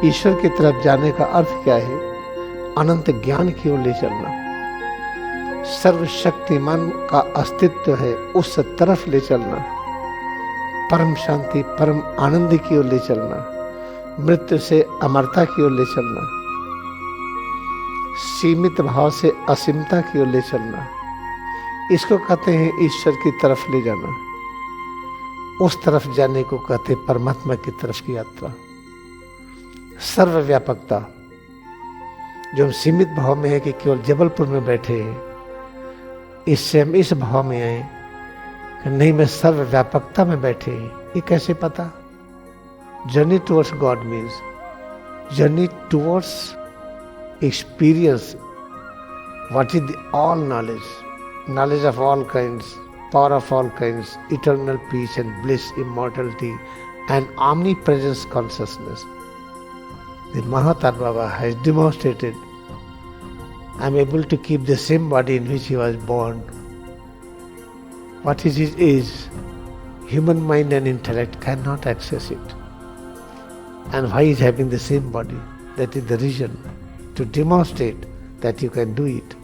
ईश्वर की तरफ जाने का अर्थ क्या है? अनंत ज्ञान की ओर ले चलना। सर्वशक्तिमान का अस्तित्व है, उस तरफ ले चलना। परम शांति, परम आनंद की ओर ले चलना। मृत्यु से अमरता की ओर ले चलना। सीमित भाव से असीमता की ओर ले चलना। इसको कहते हैं ईश्वर की तरफ ले जाना। उस तरफ जाने को कहते परमात्मा की तरफ की यात्रा। सर्वव्यापकता, जो हम सीमित भाव में है कि केवल जबलपुर में बैठे हैं, इससे हम इस भाव में आए कि नहीं, मैं सर्वव्यापकता में बैठे हैं। ये कैसे पता? Journey towards God means journey towards experience what is the all knowledge of all kinds, power of all kinds, eternal peace and bliss, immortality and omnipresence consciousness. The Mahatar Baba has demonstrated I am able to keep the same body in which he was born. What is his age? Human mind and intellect cannot access it. And why is having the same body? That is the reason to demonstrate that you can do it.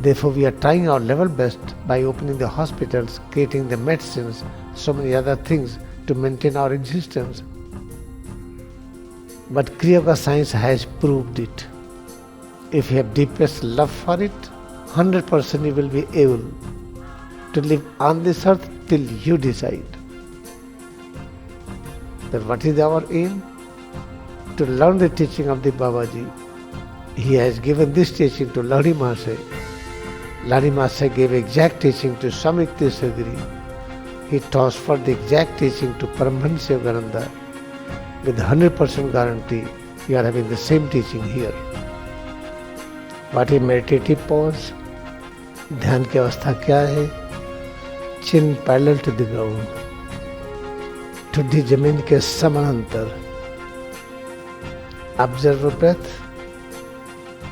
Therefore, we are trying our level best by opening the hospitals, creating the medicines, so many other things to maintain our existence. But Kriya Yoga science has proved it. If you have deepest love for it, 100% you will be able to live on this earth till you decide. Then what is our aim? To learn the teaching of the Babaji. He has given this teaching to Lahiri Mahasaya. Lahiri Mahasaya gave exact teaching to Swami Yukteswar. He transferred the exact teaching to Paramahansa Yogananda. With 100% guarantee, you are having the same teaching here. What is meditative pause? ध्यान की अवस्था क्या है? Chin parallel to the ground. ठुड्डी जमीन के समानांतर. Observe breath.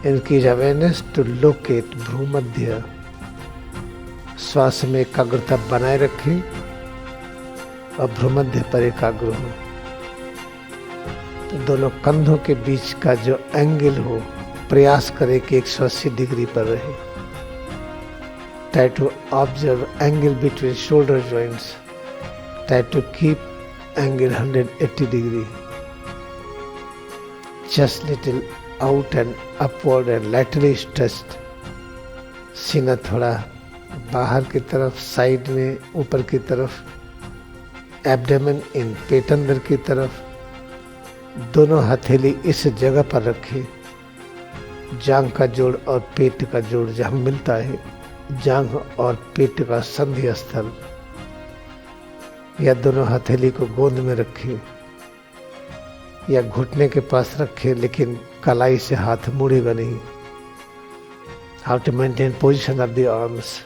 Increase awareness to locate भ्रूमध्य. श्वास में एकाग्रता बनाए रखें और भ्रूमध्य पर एकाग्र हो. दोनों कंधों के बीच का जो एंगल हो, प्रयास करें कि 180 डिग्री पर रहे. Try to observe angle between shoulder joints. Try to keep angle 180 degree. Just little out and upward and laterally stretched. सीना थोड़ा बाहर की तरफ, साइड में, ऊपर की तरफ. एब्डोमेन इन, पेट अंदर की तरफ. दोनों हथेली इस जगह पर रखें. जांघ का जोड़ और पेट का जोड़ जहां मिलता है, जांघ और पेट का संधि स्थल, या दोनों हथेली को गोंद में रखें या घुटने के पास रखें, लेकिन कलाई से हाथ मुड़ेगा नहीं. How to maintain position of the arms.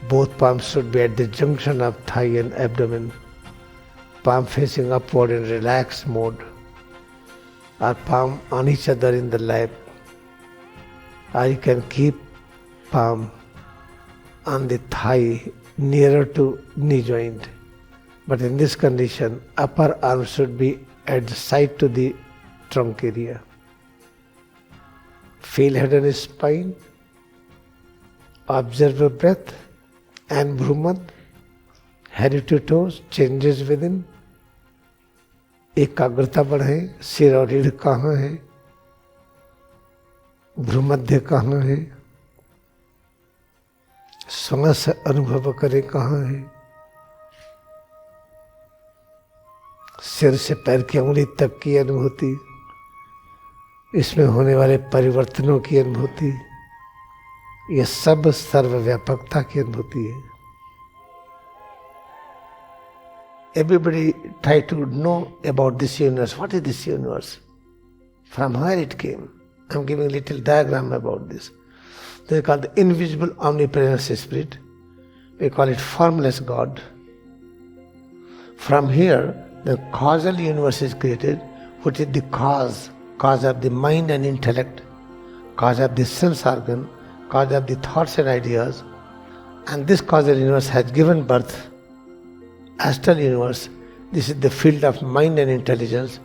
Both palms should be at the junction of thigh and abdomen. Palm facing upward in relaxed mode. Or palm on each other in the lap. Or you can keep palm on the thigh nearer to knee joint. But in this condition, upper arm should be at the side to the trunk area. Feel head and spine. Observe your breath and bhrumad. Head to toes, changes within. एकाग्रता बढ़े. सिर और रीढ़ कहाँ है? भ्रूमध्य कहाँ है? श्वास अनुभव करें कहाँ है? सिर से पैर की उंगली तक की अनुभूति, इसमें होने वाले परिवर्तनों की अनुभूति, ये सब सर्वव्यापकता की अनुभूति है. Everybody try to know about this universe. What is this universe? From where it came? I am giving a little diagram about this. They call the invisible omnipresence spirit. We call it formless God. From here, the causal universe is created, which is the cause of the mind and intellect, cause of the sense organ, cause of the thoughts and ideas. And this causal universe has given birth, astral universe. This is the field of mind and intelligence.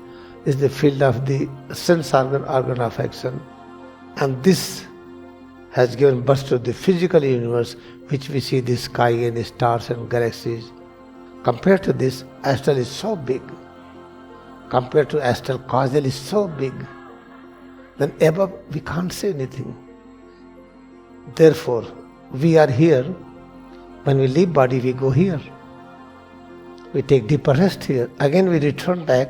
is the field of the sense organ of action, and this has given birth to the physical universe which we see, the sky and the stars and galaxies. Compared to this, astral is so big. Compared to astral, causal is so big. Then above we can't say anything. Therefore, we are here. When we leave body, we go here. We take deeper rest here. Again we return back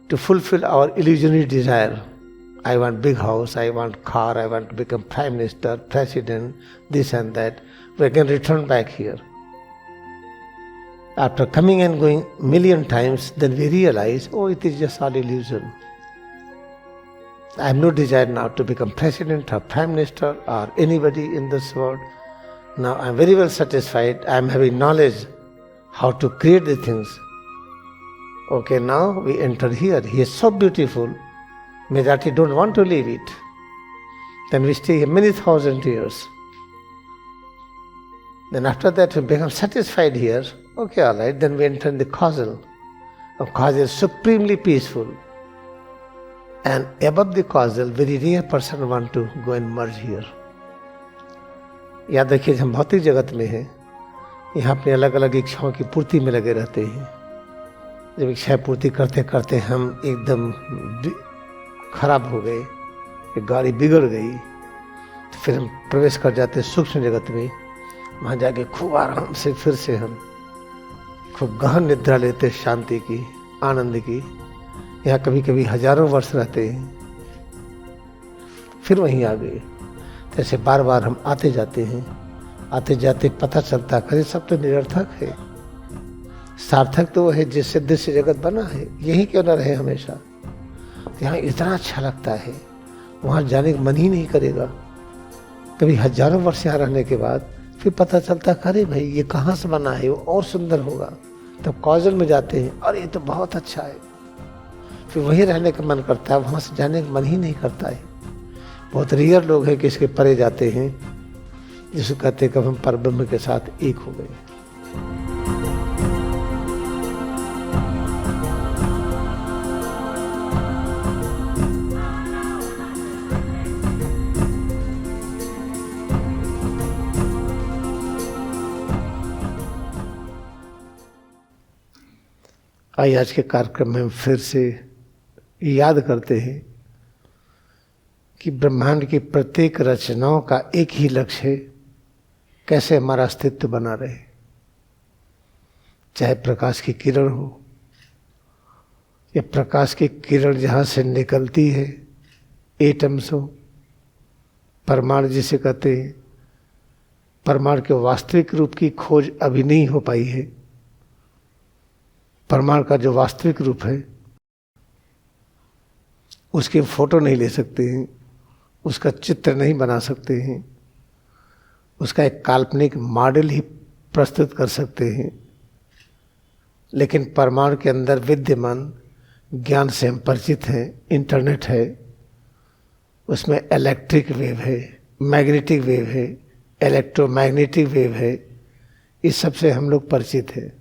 to fulfill our illusionary desire. I want big house, I want car, I want to become prime minister, president, this and that. We again return back here. After coming and going million times, then we realize, oh, it is just all illusion. I have no desire now to become president or prime minister or anybody in this world. Now I am very well satisfied. I am having knowledge how to create the things. Okay, now we enter here. He is so beautiful. Majority don't want to leave it. Then we stay here many thousand years. Then after that we become satisfied here. Okay, all right. Then we enter in the causal. Now causal is supremely peaceful. And above the causal, very rare person want to go and merge here. याद रखिए, हम भौतिक जगत में हैं, यहाँ अपनी अलग अलग इच्छाओं की पूर्ति में लगे रहते हैं. जब इच्छा पूर्ति करते करते हम एकदम खराब हो गए, एक गाड़ी बिगड़ गई, तो फिर हम प्रवेश कर जाते हैं सूक्ष्म जगत में. वहाँ जाके खूब आराम से फिर से हम खूब गहन निद्रा लेते हैं, शांति की, आनंद की. यहाँ कभी कभी हजारों वर्ष रहते हैं, फिर वहीं आ गए. ऐसे बार बार हम आते जाते हैं, आते जाते पता चलता है सब तो निरर्थक है. सार्थक तो वो है जिससे दृश्य जगत बना है. यही क्यों न रहे हमेशा. यहाँ इतना अच्छा लगता है, वहाँ जाने का मन ही नहीं करेगा. कभी हजारों वर्ष यहाँ रहने के बाद फिर पता चलता, अरे भाई ये कहाँ से बना है, वो और सुंदर होगा. तब कॉजल में जाते हैं, और ये तो बहुत अच्छा है. फिर वहीं रहने का मन करता है, वहाँ से जाने का मन ही नहीं करता है. बहुत रेयर लोग हैं कि इसके परे जाते हैं, जिसको कहते हैं कि हम परब्रह्म के साथ एक हो गए. आइए आज के कार्यक्रम में हम फिर से याद करते हैं कि ब्रह्मांड की प्रत्येक रचनाओं का एक ही लक्ष्य है, कैसे हमारा अस्तित्व बना रहे. चाहे प्रकाश की किरण हो, या प्रकाश की किरण जहाँ से निकलती है, एटम्स हो, परमाणु जिसे कहते हैं. परमाणु के वास्तविक रूप की खोज अभी नहीं हो पाई है. परमाणु का जो वास्तविक रूप है उसके फोटो नहीं ले सकते हैं, उसका चित्र नहीं बना सकते हैं, उसका एक काल्पनिक मॉडल ही प्रस्तुत कर सकते हैं. लेकिन परमाणु के अंदर विद्यमान ज्ञान से हम परिचित हैं. इंटरनेट है, उसमें इलेक्ट्रिक वेव है, मैग्नेटिक वेव है, इलेक्ट्रोमैग्नेटिक वेव है. इस सब से हम लोग परिचित हैं.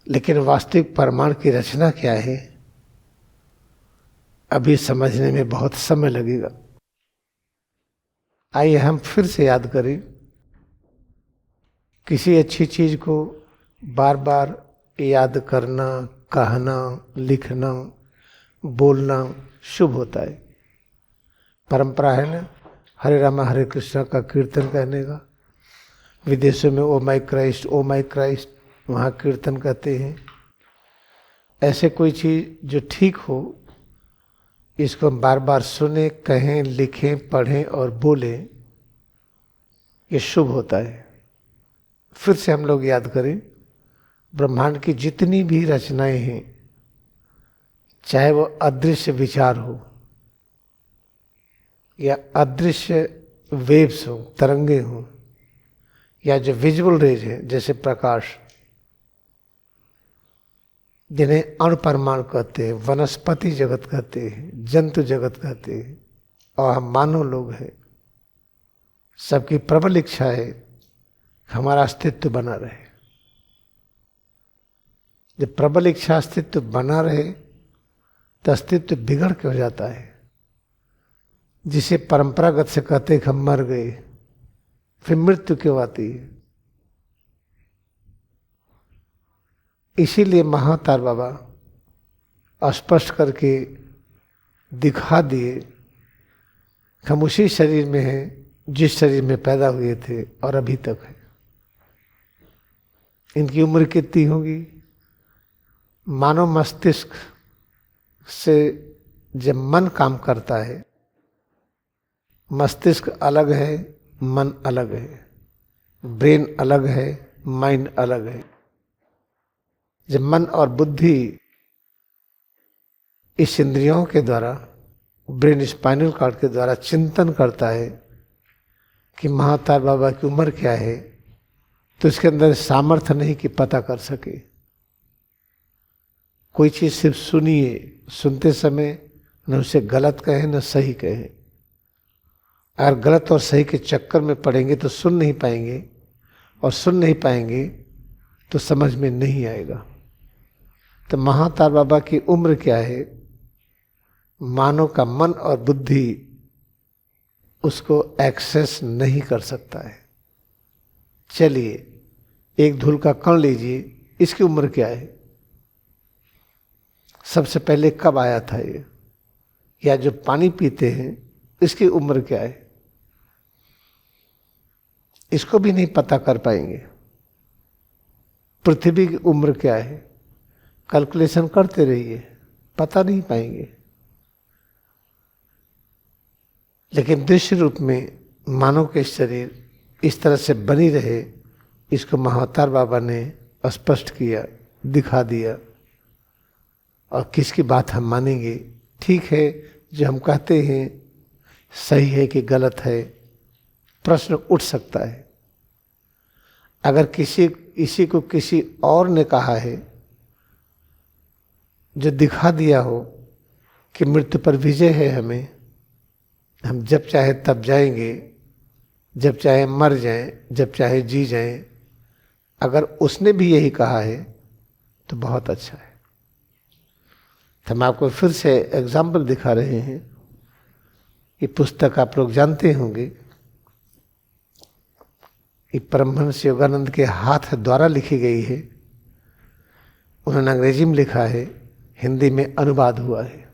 लेकिन वास्तविक परमाणु की रचना क्या है, अभी समझने में बहुत समय लगेगा. आइए हम फिर से याद करें. किसी अच्छी चीज को बार बार याद करना, कहना, लिखना, बोलना शुभ होता है. परंपरा है ना, हरे रामा हरे कृष्णा का कीर्तन कहने का. विदेशों में ओ माई क्राइस्ट, ओ माई क्राइस्ट, वहाँ कीर्तन कहते हैं. ऐसे कोई चीज जो ठीक हो, इसको हम बार बार सुने, कहें, लिखें, पढ़ें और बोलें, ये शुभ होता है. फिर से हम लोग याद करें, ब्रह्मांड की जितनी भी रचनाएं हैं, चाहे वो अदृश्य विचार हो या अदृश्य वेव्स हो, तरंगे हो, या जो विजुअल रेज है जैसे प्रकाश, जिन्हें अणुपरमाणु कहते हैं, वनस्पति जगत कहते हैं, जंतु जगत कहते हैं, और हम मानव लोग हैं. सबकी प्रबल इच्छा है हमारा अस्तित्व बना रहे. जब प्रबल इच्छा अस्तित्व बना रहे तो अस्तित्व बिगड़ के हो जाता है। जिसे परंपरागत से कहते हैं कि हम मर गए, फिर मृत्यु क्यों आती है? इसीलिए महाअवतार बाबा स्पष्ट करके दिखा दिए कि हम उसी शरीर में हैं जिस शरीर में पैदा हुए थे और अभी तक है। इनकी उम्र कितनी होगी? मानव मस्तिष्क से जब मन काम करता है, मस्तिष्क अलग है, मन अलग है, ब्रेन अलग है, माइंड अलग है। जब मन और बुद्धि इस इंद्रियों के द्वारा, ब्रेन स्पाइनल कॉर्ड के द्वारा चिंतन करता है कि महाअवतार बाबा की उम्र क्या है, तो इसके अंदर सामर्थ्य नहीं कि पता कर सके। कोई चीज सिर्फ सुनिए, सुनते समय न उसे गलत कहे न सही कहे। अगर गलत और सही के चक्कर में पड़ेंगे तो सुन नहीं पाएंगे, और सुन नहीं पाएंगे तो समझ में नहीं आएगा। तो महाअवतार बाबा की उम्र क्या है? मानव का मन और बुद्धि उसको एक्सेस नहीं कर सकता है। चलिए एक धूल का कण लीजिए, इसकी उम्र क्या है? सबसे पहले कब आया था ये? या जो पानी पीते हैं इसकी उम्र क्या है? इसको भी नहीं पता कर पाएंगे। पृथ्वी की उम्र क्या है? कैलकुलेशन करते रहिए, पता नहीं पाएंगे। लेकिन दृश्य रूप में मानव के शरीर इस तरह से बनी रहे, इसको महाअवतार बाबा ने स्पष्ट किया, दिखा दिया। और किसकी बात हम मानेंगे? ठीक है, जो हम कहते हैं सही है कि गलत है, प्रश्न उठ सकता है। अगर इसी को किसी और ने कहा है, जो दिखा दिया हो कि मृत्यु पर विजय है, हम जब चाहे तब जाएंगे, जब चाहे मर जाएं, जब चाहे जी जाएं, अगर उसने भी यही कहा है तो बहुत अच्छा है। तो हम आपको फिर से एग्जाम्पल दिखा रहे हैं। ये पुस्तक आप लोग जानते होंगे, ये परमहंस योगानंद के हाथ द्वारा लिखी गई है। उन्होंने अंग्रेजी में लिखा है, हिंदी में अनुवाद हुआ है।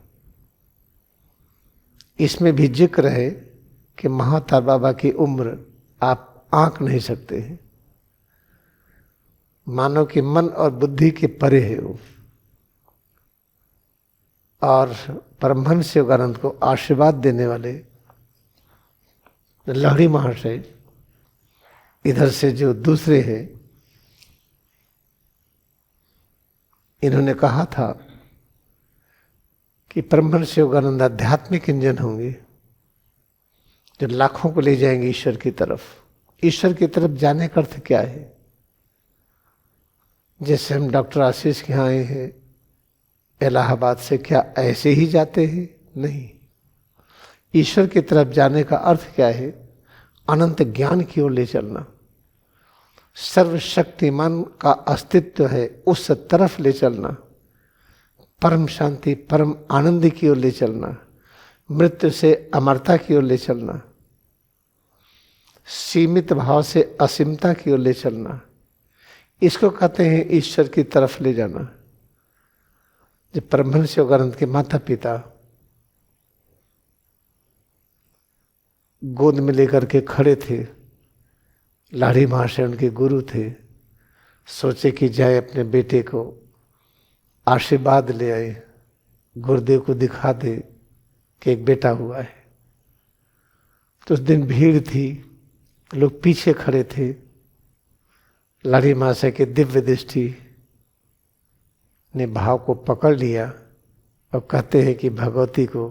इसमें भी जिक्र है कि महाअवतार बाबा की उम्र आप आंक नहीं सकते हैं। मानव के मन और बुद्धि के परे है वो। और परमहंस योगानंद को आशीर्वाद देने वाले लहड़ी महाशय, इधर से जो दूसरे हैं, इन्होंने कहा था कि परमहंस योगानंद आध्यात्मिक इंजन होंगे जो लाखों को ले जाएंगे ईश्वर की तरफ। ईश्वर की तरफ जाने का अर्थ क्या है? जैसे हम डॉक्टर आशीष के यहाँ आए हैं इलाहाबाद से, क्या ऐसे ही जाते हैं? नहीं। ईश्वर की तरफ जाने का अर्थ क्या है? अनंत ज्ञान की ओर ले चलना। सर्वशक्तिमान का अस्तित्व है, उस तरफ ले चलना। परम शांति, परम आनंद की ओर ले चलना। मृत्यु से अमरता की ओर ले चलना। सीमित भाव से असीमता की ओर ले चलना। इसको कहते हैं ईश्वर की तरफ ले जाना। जब परमहंस योगानंद के माता पिता गोद में लेकर के खड़े थे, लाड़ी महाशय उनके गुरु थे, सोचे कि जाए अपने बेटे को आशीर्वाद ले आए, गुरुदेव को दिखा दे कि एक बेटा हुआ है। तो उस दिन भीड़ थी, लोग पीछे खड़े थे। लाड़ी महाशय के दिव्य दृष्टि ने भाव को पकड़ लिया और कहते हैं कि भगवती को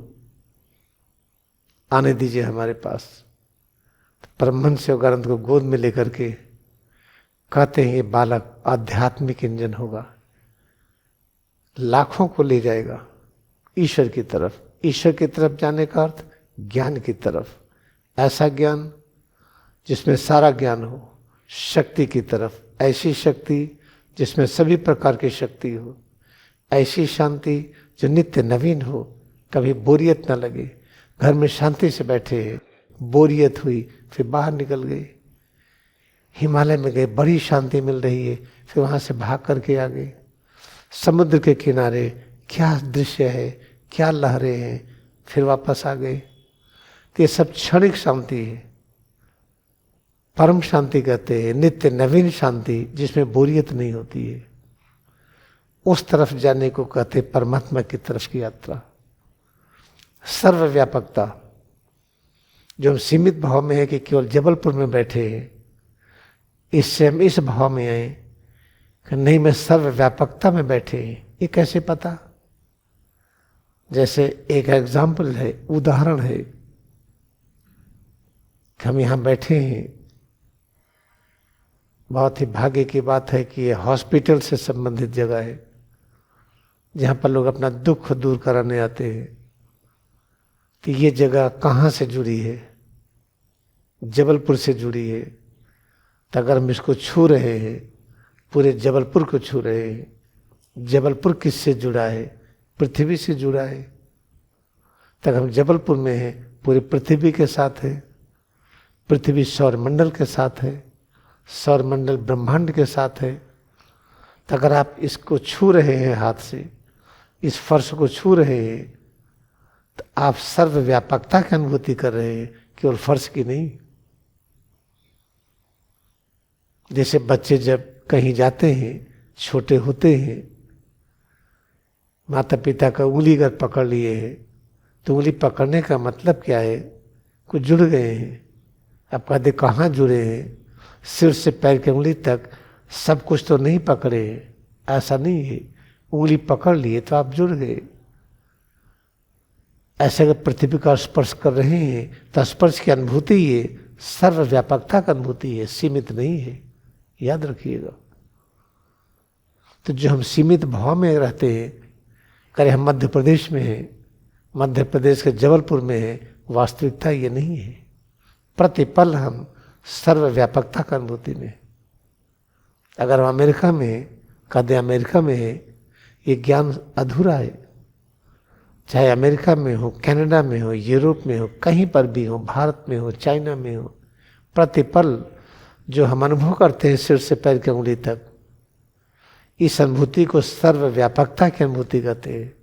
आने दीजिए हमारे पास। तो परमहंस योगानंद को गोद में लेकर के कहते हैं ये बालक आध्यात्मिक इंजन होगा, लाखों को ले जाएगा ईश्वर की तरफ। ईश्वर की तरफ जाने का अर्थ ज्ञान की तरफ, ऐसा ज्ञान जिसमें सारा ज्ञान हो। शक्ति की तरफ, ऐसी शक्ति जिसमें सभी प्रकार की शक्ति हो, ऐसी शांति जो नित्य नवीन हो, कभी बोरियत न लगे। घर में शांति से बैठे हैं, बोरियत हुई, फिर बाहर निकल गए, हिमालय में गए, बड़ी शांति मिल रही है, फिर वहाँ से भाग करके आ गए। समुद्र के किनारे क्या दृश्य है, क्या लहरें हैं, फिर वापस आ गए। तो ये सब क्षणिक शांति है, परम शांति कहते हैं, नित्य नवीन शांति जिसमें बोरियत नहीं होती है। उस तरफ जाने को कहते परमात्मा की तरफ की यात्रा। सर्वव्यापकता, जो हम सीमित भाव में है कि केवल जबलपुर में बैठे हैं, इससे हम इस भाव में आए कि नहीं, मैं सर्वव्यापकता में बैठे हैं। ये कैसे पता? जैसे एक एग्जाम्पल है, उदाहरण है कि हम यहाँ बैठे हैं, बहुत ही भाग्य की बात है कि ये हॉस्पिटल से संबंधित जगह है जहाँ पर लोग अपना दुख दूर कराने आते हैं। तो ये जगह कहाँ से जुड़ी है? जबलपुर से जुड़ी है। तो अगर हम इसको छू रहे हैं, पूरे जबलपुर को छू रहे हैं, जबलपुर किससे जुड़ा है? पृथ्वी से जुड़ा है। तक हम जबलपुर में हैं, पूरी पृथ्वी के साथ है, पृथ्वी सौरमंडल के साथ है, सौरमंडल ब्रह्मांड के साथ है। तो अगर आप इसको छू रहे हैं हाथ से, इस फर्श को छू रहे हैं, तो आप सर्वव्यापकता की अनुभूति कर रहे हैं, केवल फर्श की नहीं। जैसे बच्चे जब कहीं जाते हैं, छोटे होते हैं, माता पिता का उंगली अगर पकड़ लिए हैं, तो उंगली पकड़ने का मतलब क्या है? कुछ जुड़ गए हैं। आप कहते कहाँ जुड़े हैं? सिर से पैर की उंगली तक सब कुछ तो नहीं पकड़े हैं, ऐसा नहीं है। उंगली पकड़ लिए तो आप जुड़ गए। ऐसे अगर पृथ्वी का स्पर्श कर रहे हैं तो स्पर्श की अनुभूति ये सर्वव्यापकता की अनुभूति है, सीमित नहीं है, याद रखिएगा। तो जो हम सीमित भाव में रहते हैं, करे हम मध्य प्रदेश में हैं, मध्य प्रदेश के जबलपुर में हैं, वास्तविकता ये नहीं है। प्रतिपल हम सर्वव्यापकता की अनुभूति में। अगर हम अमेरिका में, कहते अमेरिका में है, ये ज्ञान अधूरा है। चाहे अमेरिका में हो, कनाडा में हो, यूरोप में हो, कहीं पर भी हो, भारत में हो, चाइना में हो, प्रतिपल जो हम अनुभव करते हैं सिर से पैर की उंगली तक, इस अनुभूति को सर्वव्यापकता की अनुभूति कहते हैं।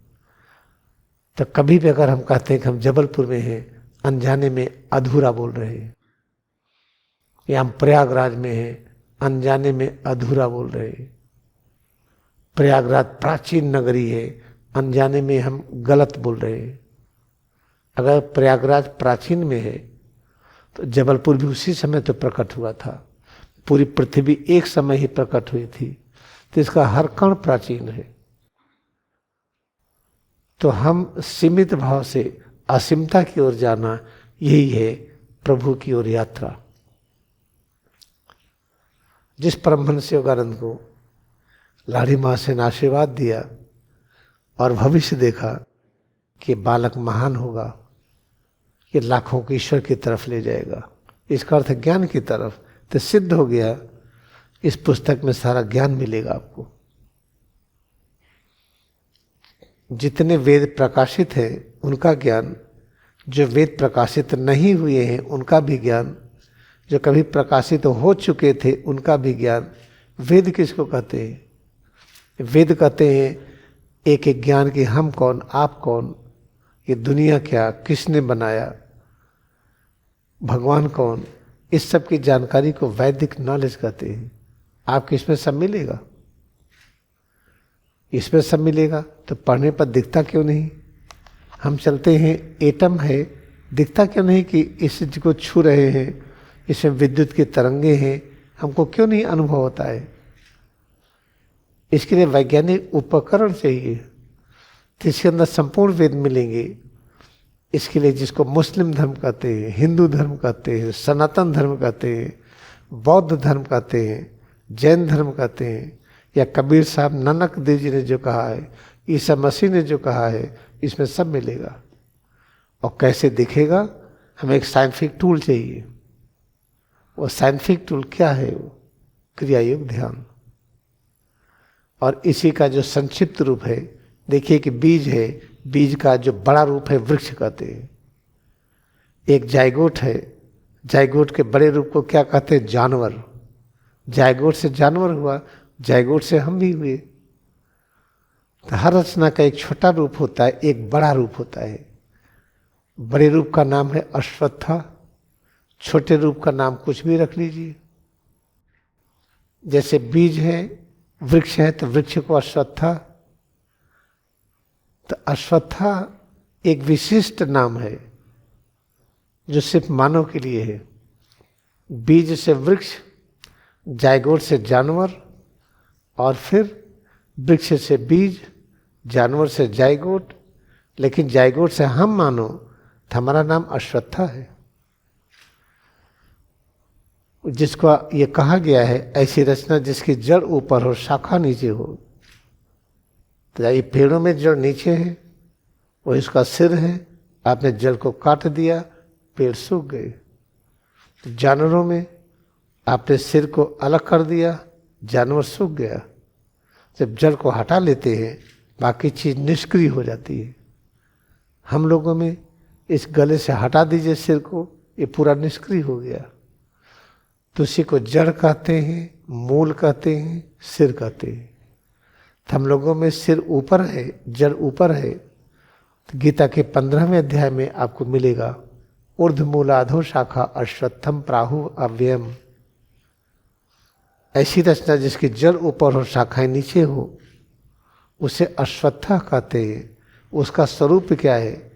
तो कभी भी अगर हम कहते हैं कि हम जबलपुर में हैं, अनजाने में अधूरा बोल रहे हैं, या हम प्रयागराज में हैं, अनजाने में अधूरा बोल रहे हैं। प्रयागराज प्राचीन नगरी है, अनजाने में हम गलत बोल रहे हैं। अगर प्रयागराज प्राचीन में है तो जबलपुर भी उसी समय तो प्रकट हुआ था। पूरी पृथ्वी एक समय ही प्रकट हुई थी, तो इसका हर कण प्राचीन है। तो हम सीमित भाव से असीमता की ओर जाना, यही है प्रभु की ओर यात्रा। जिस परमहंस योगानंद को लाड़ी माँ से ने आशीर्वाद दिया और भविष्य देखा कि बालक महान होगा, ये लाखों को ईश्वर की तरफ ले जाएगा, इसका अर्थ ज्ञान की तरफ, तो सिद्ध हो गया। इस पुस्तक में सारा ज्ञान मिलेगा आपको। जितने वेद प्रकाशित हैं उनका ज्ञान, जो वेद प्रकाशित नहीं हुए हैं उनका भी ज्ञान, जो कभी प्रकाशित हो चुके थे उनका भी ज्ञान। वेद किसको कहते हैं? वेद कहते हैं एक एक ज्ञान की हम कौन, आप कौन, ये दुनिया क्या, किसने बनाया, भगवान कौन, इस सब की जानकारी को वैदिक नॉलेज कहते हैं। आपको इसमें सब मिलेगा, इसमें सब मिलेगा। तो पढ़ने पर दिखता क्यों नहीं? हम चलते हैं, एटम है, दिखता क्यों नहीं कि इस चीज को छू रहे हैं, इसमें विद्युत की तरंगे हैं, हमको क्यों नहीं अनुभव होता है? इसके लिए वैज्ञानिक उपकरण चाहिए, तो इसके अंदर संपूर्ण वेद मिलेंगे। इसके लिए जिसको मुस्लिम धर्म कहते हैं, हिंदू धर्म कहते हैं, सनातन धर्म कहते हैं, बौद्ध धर्म कहते हैं, जैन धर्म कहते हैं, या कबीर साहब नानक देव जी ने जो कहा है, ईसा मसीह ने जो कहा है, इसमें सब मिलेगा। और कैसे दिखेगा? हमें एक साइंटिफिक टूल चाहिए। वो साइंटिफिक टूल क्या है? वो क्रिया योग ध्यान। और इसी का जो संक्षिप्त रूप है, देखिए कि बीज है, बीज का जो बड़ा रूप है वृक्ष कहते हैं। एक जायगोट है, जायगोट के बड़े रूप को क्या कहते हैं? जानवर। जायगोट से जानवर हुआ, जायगोट से हम भी हुए। तो हर रचना का एक छोटा रूप होता है, एक बड़ा रूप होता है। बड़े रूप का नाम है अश्वत्था, छोटे रूप का नाम कुछ भी रख लीजिए। जैसे बीज है, वृक्ष है, तो वृक्ष को अश्वत्था। तो अश्वत्था एक विशिष्ट नाम है जो सिर्फ मानव के लिए है। बीज से वृक्ष, जायगोट से जानवर, और फिर वृक्ष से बीज, जानवर से जायगोट, लेकिन जायगोट से हम मानो तो हमारा नाम अश्वत्था है। जिसको ये कहा गया है, ऐसी रचना जिसकी जड़ ऊपर हो, शाखा नीचे हो। तो ये पेड़ों में जड़ नीचे है, वो इसका सिर है, आपने जड़ को काट दिया, पेड़ सूख गए। तो जानवरों में आपने सिर को अलग कर दिया, जानवर सूख गया। जब जड़ को हटा लेते हैं, बाकी चीज निष्क्रिय हो जाती है। हम लोगों में इस गले से हटा दीजिए सिर को, ये पूरा निष्क्रिय हो गया। तो उसी को जड़ कहते हैं, मूल कहते हैं, सिर कहते हैं। तो हम लोगों में सिर ऊपर है, जड़ ऊपर है। तो गीता के 15वें अध्याय में आपको मिलेगा, ऊर्ध्वमूलाधो शाखा अश्वत्थम प्राहु अव्ययम। ऐसी रचना जिसकी जड़ ऊपर हो, शाखाएं नीचे हो, उसे अश्वत्था कहते हैं। उसका स्वरूप क्या है?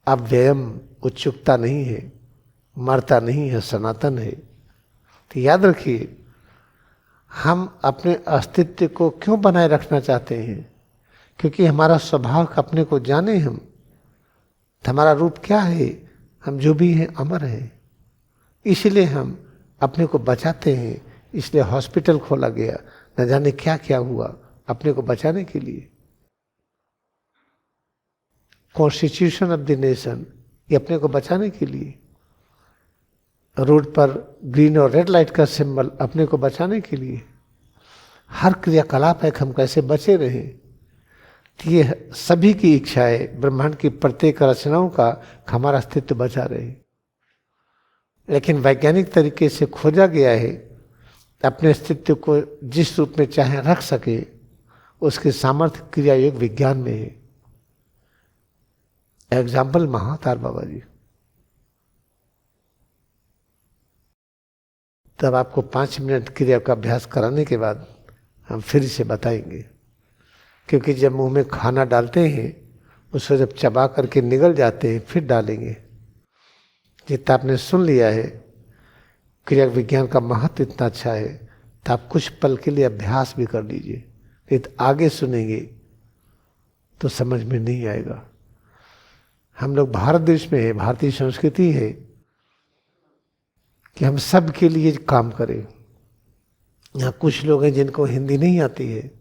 अव्ययम, वो चुकता नहीं है, मरता नहीं है, सनातन है। तो याद रखिए, हम अपने अस्तित्व को क्यों बनाए रखना चाहते हैं? क्योंकि हमारा स्वभाव अपने को जाने हम, तो हमारा रूप क्या है? हम जो भी हैं अमर हैं। इसलिए हम अपने को बचाते हैं, इसलिए हॉस्पिटल खोला गया, न जाने क्या क्या हुआ अपने को बचाने के लिए। कॉन्स्टिट्यूशन ऑफ द नेशन, ये अपने को बचाने के लिए। रोड पर ग्रीन और रेड लाइट का सिंबल अपने को बचाने के लिए। हर क्रियाकलाप है कि हम कैसे बचे रहें। तो ये सभी की इच्छा है, ब्रह्मांड की प्रत्येक रचनाओं का, हमारा अस्तित्व बचा रहे। लेकिन वैज्ञानिक तरीके से खोजा गया है अपने अस्तित्व को जिस रूप में चाहे रख सके, उसके सामर्थ्य क्रिया योग विज्ञान में है। एग्जाम्पल महातार बाबा जी। तब आपको 5 मिनट क्रिया का अभ्यास कराने के बाद हम फिर से बताएंगे। क्योंकि जब मुंह में खाना डालते हैं, उसको जब चबा करके निगल जाते हैं, फिर डालेंगे। जितना आपने सुन लिया है, क्रिया विज्ञान का महत्व इतना अच्छा है, तो आप कुछ पल के लिए अभ्यास भी कर लीजिए। नहीं तो आगे सुनेंगे तो समझ में नहीं आएगा। हम लोग भारत देश में है, भारतीय संस्कृति है कि हम सब के लिए काम करें। यहाँ कुछ लोग हैं जिनको हिंदी नहीं आती है,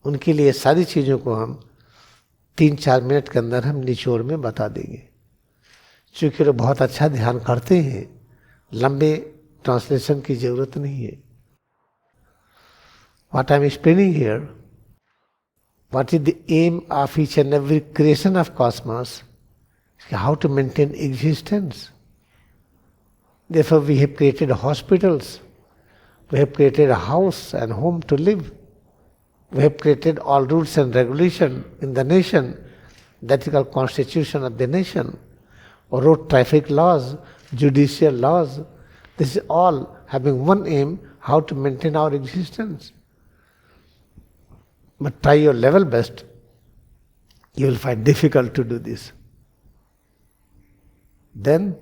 उनके लिए सारी चीज़ों को हम 3-4 मिनट के अंदर हम निचोड़ में बता देंगे। क्योंकि लोग बहुत अच्छा ध्यान करते हैं, लंबे ट्रांसलेशन की जरूरत नहीं है। What I am explaining here, what is the aim of each and every creation of cosmos, how to maintain existence. Therefore we have created hospitals, we have created a house and home to live. We have created all rules and regulation in the nation, that is called constitution of the nation, or wrote traffic laws, judicial laws. This is all having one aim, how to maintain our existence. But try your level best, you will find difficult to do this. Then,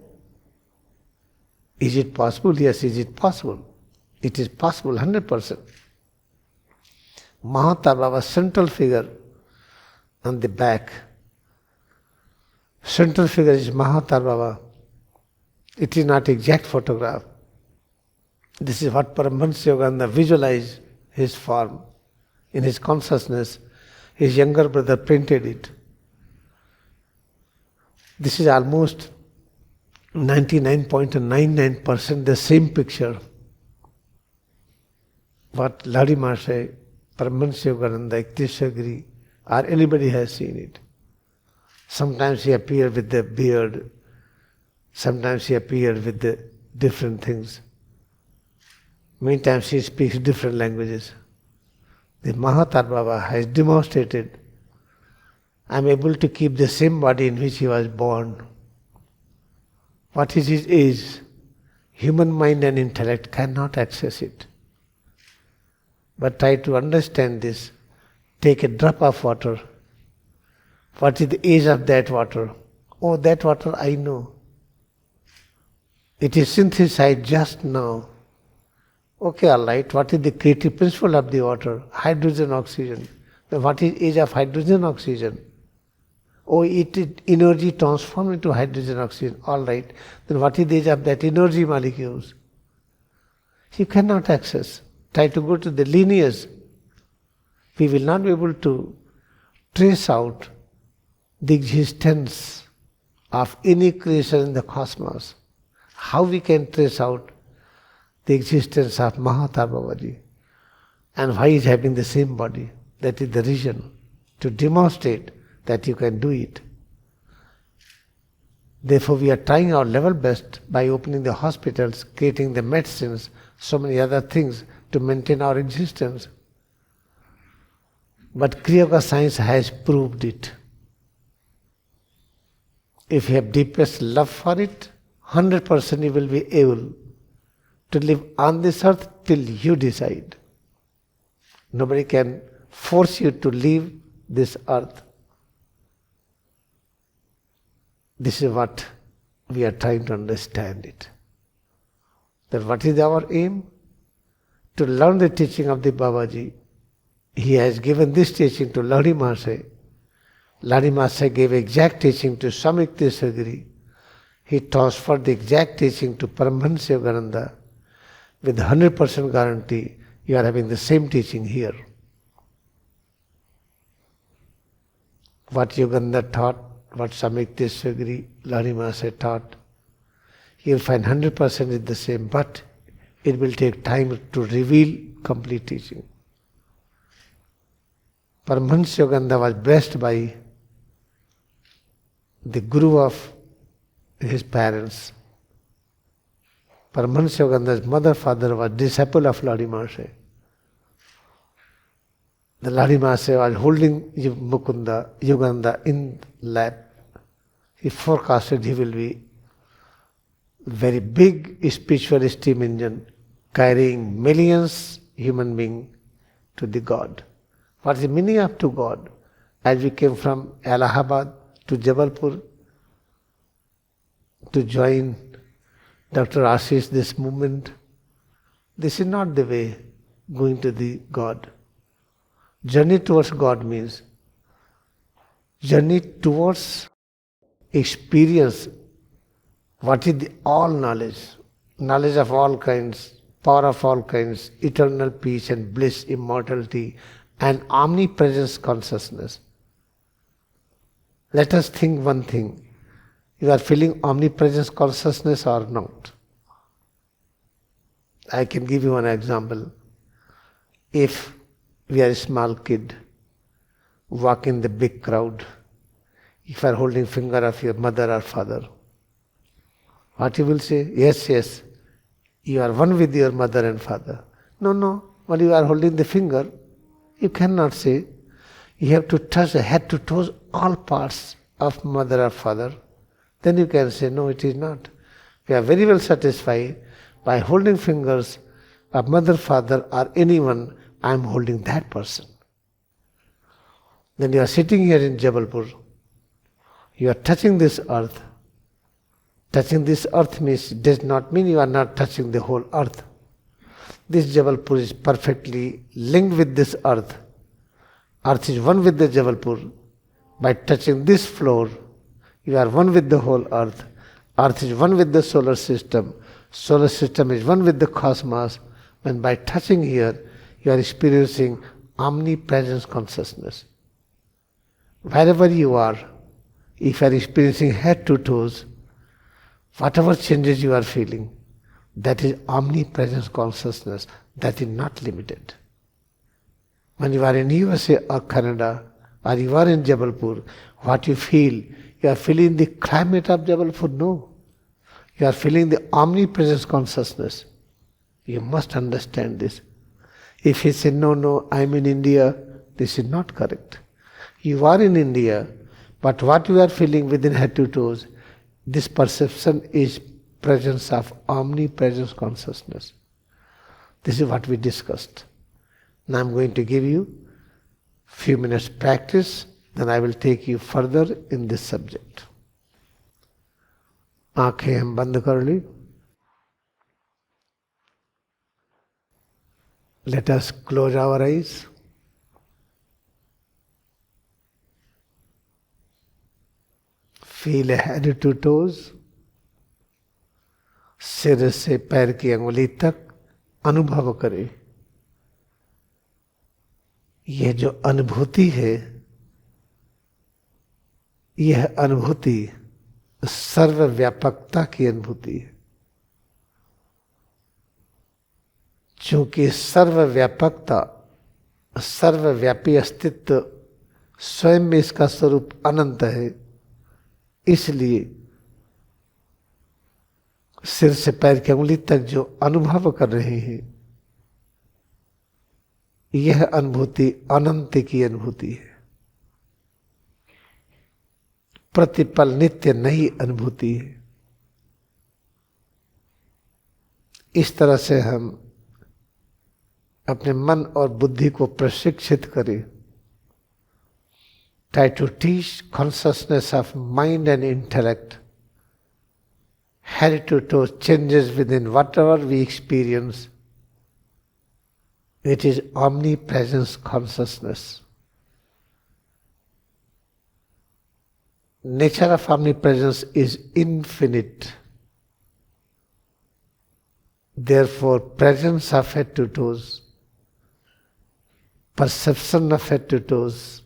is it possible? Yes, is it possible? It is possible, 100%. Mahatma Baba's central figure on the back. Central figure is Mahatma Baba. It is not exact photograph. This is what Paramahansa Yogananda visualized his form in his consciousness. His younger brother printed it. This is almost 99.99% the same picture what Larimer said Paramahansa Yogananda, Iktisagiri, or anybody has seen it. Sometimes he appeared with the beard, sometimes he appeared with the different things. Many times he speaks different languages. The Mahatar Baba has demonstrated, I am able to keep the same body in which he was born. What is his age? Human mind and intellect cannot access it. But try to understand this. Take a drop of water. What is the age of that water? Oh, that water I know. It is synthesized just now. Okay, all right. What is the creative principle of the water? Hydrogen, oxygen. Then what is age of hydrogen, oxygen? Oh, it is energy transformed into hydrogen, oxygen. All right. Then what is the age of that energy molecules? You cannot access. Try to go to the lineage. We will not be able to trace out the existence of any creation in the cosmos. How we can trace out the existence of Mahatar Babaji and why he is having the same body? That is the reason to demonstrate that you can do it. Therefore, we are trying our level best by opening the hospitals, creating the medicines, so many other things to maintain our existence. But Kriya Yoga science has proved it. If you have deepest love for it, 100% you will be able to live on this earth till you decide. Nobody can force you to leave this earth. This is what we are trying to understand it. That what is our aim? To learn the teaching of the Babaji. He has given this teaching to Lahiri Mahasaya. Lahiri Mahasaya gave exact teaching to Swami Iktisagiri. He transferred the exact teaching to Paramahansa Yogananda. With 100% guarantee, you are having the same teaching here. What Yogananda taught, what Swami Iktisagiri, Lahiri Mahasaya taught, you will find 100% is the same, but it will take time to reveal complete teaching. Paramahansa Yogananda was blessed by the guru of his parents. Paramahansa Yogananda's mother, father was disciple of Lahiri Mahasaya. The Lahiri Mahasaya was holding Mukunda, Yogananda in lap. He forecasted he will be very big spiritual steam engine carrying millions human beings to the God. What is the meaning of to God? As we came from Allahabad to Jabalpur to join Dr. Ashish, this movement, this is not the way going to the God. Journey towards God means journey towards experience. What is the all knowledge? Knowledge of all kinds, power of all kinds, eternal peace and bliss, immortality, and omnipresence consciousness. Let us think one thing. You are feeling omnipresence consciousness or not? I can give you one example. If we are a small kid, walk in the big crowd, if you are holding finger of your mother or father, what you will say? Yes, yes, you are one with your mother and father. No, when you are holding the finger, you cannot say. You have to touch the head to toes, all parts of mother or father. Then you can say, no, it is not. We are very well satisfied by holding fingers of mother, father or anyone, I am holding that person. Then you are sitting here in Jabalpur. You are touching this earth. Touching this earth does not mean you are not touching the whole earth. This Jabalpur is perfectly linked with this earth. Earth is one with the Jabalpur. By touching this floor, you are one with the whole earth. Earth is one with the solar system. Solar system is one with the cosmos. When by touching here, you are experiencing omnipresence consciousness. Wherever you are, if you are experiencing head to toes, whatever changes you are feeling, that is omnipresence consciousness, that is not limited. When you are in USA or Canada, or you are in Jabalpur, what you feel? You are feeling the climate of Jabalpur? No. You are feeling the omnipresence consciousness. You must understand this. If you say, no, I am in India, this is not correct. You are in India, but what you are feeling within head to toes, this perception is presence of omnipresence consciousness. This is what we discussed. Now I am going to give you few minutes practice, then I will take you further in this subject. आंखें हम बंद कर ली. Let us close our eyes. Feel head to toes. सिर से पैर की अंगुली तक अनुभव करें. यह जो अनुभूति है, यह अनुभूति सर्वव्यापकता की अनुभूति है. चूंकि सर्वव्यापकता, सर्वव्यापी अस्तित्व स्वयं में इसका स्वरूप अनंत है, इसलिए सिर से पैर की अंगुली तक जो अनुभव कर रहे हैं, यह अनुभूति अनंत की अनुभूति है. प्रतिपल नित्य नई अनुभूति है. इस तरह से हम अपने मन और बुद्धि को प्रशिक्षित करें. Try to teach consciousness of mind and intellect. Head to toe changes within whatever we experience. It is omnipresence consciousness. Nature of omnipresence is infinite. Therefore, presence of head to toes, perception of head to toes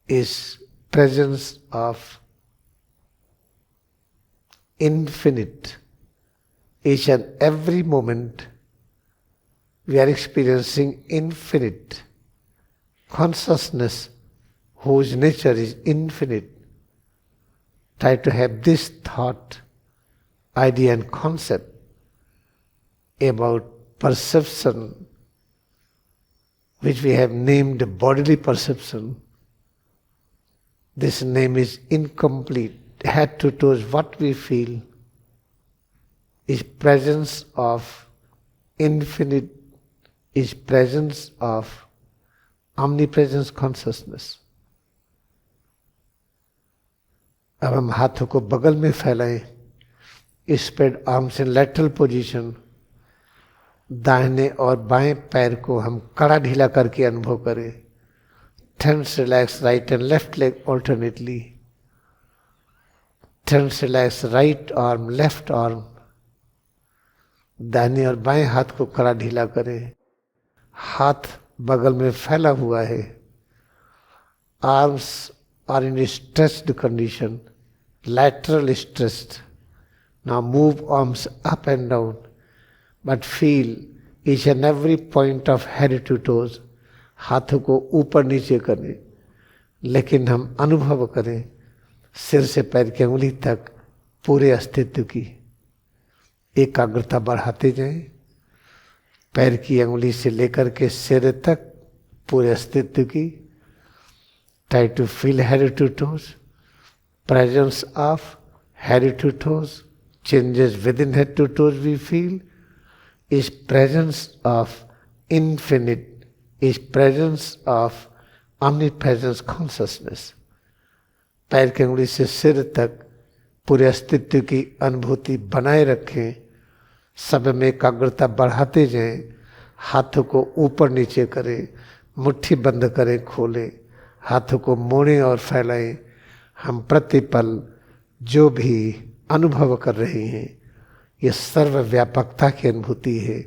is presence of infinite. Each and every moment we are experiencing infinite consciousness whose nature is infinite. Try to have this thought, idea and concept about perception, which we have named bodily perception. This name is incomplete. Head to toes, what we feel is presence of infinite, is presence of omnipresence consciousness. अब हम हाथों को बगल में फैलाएं. Spread arms इन lateral position. दाहिने और बाएं पैर को हम कड़ा ढीला करके अनुभव करें. Tense, relax right and left leg alternately. Tense, relax right arm, left arm. दाहिने और बाएं हाथ को कड़ा ढीला करें. हाथ बगल में फैला हुआ है. Arms are in a stretched condition, lateral stretched. Now move arms up and down, but feel each and every point of head to toes. हाथों को ऊपर नीचे करें, लेकिन हम अनुभव करें सिर से पैर की अंगुली तक पूरे अस्तित्व की. एकाग्रता बढ़ाते जाएं. पैर की अंगुली से लेकर के सिर तक पूरे अस्तित्व की. Try to feel head to toes. Presence of head to toes. Changes within head to toes we feel is presence of infinite, is presence of omnipresence consciousness. पैर की अंगुली से सिर तक पूरे अस्तित्व की अनुभूति बनाए रखें. सब में एकाग्रता बढ़ाते जाएं. हाथों को ऊपर नीचे करें, मुट्ठी बंद करें, खोलें, हाथों को मोड़ें और फैलाएं. हम प्रतिपल जो भी अनुभव कर रहे हैं, यह सर्वव्यापकता की अनुभूति है,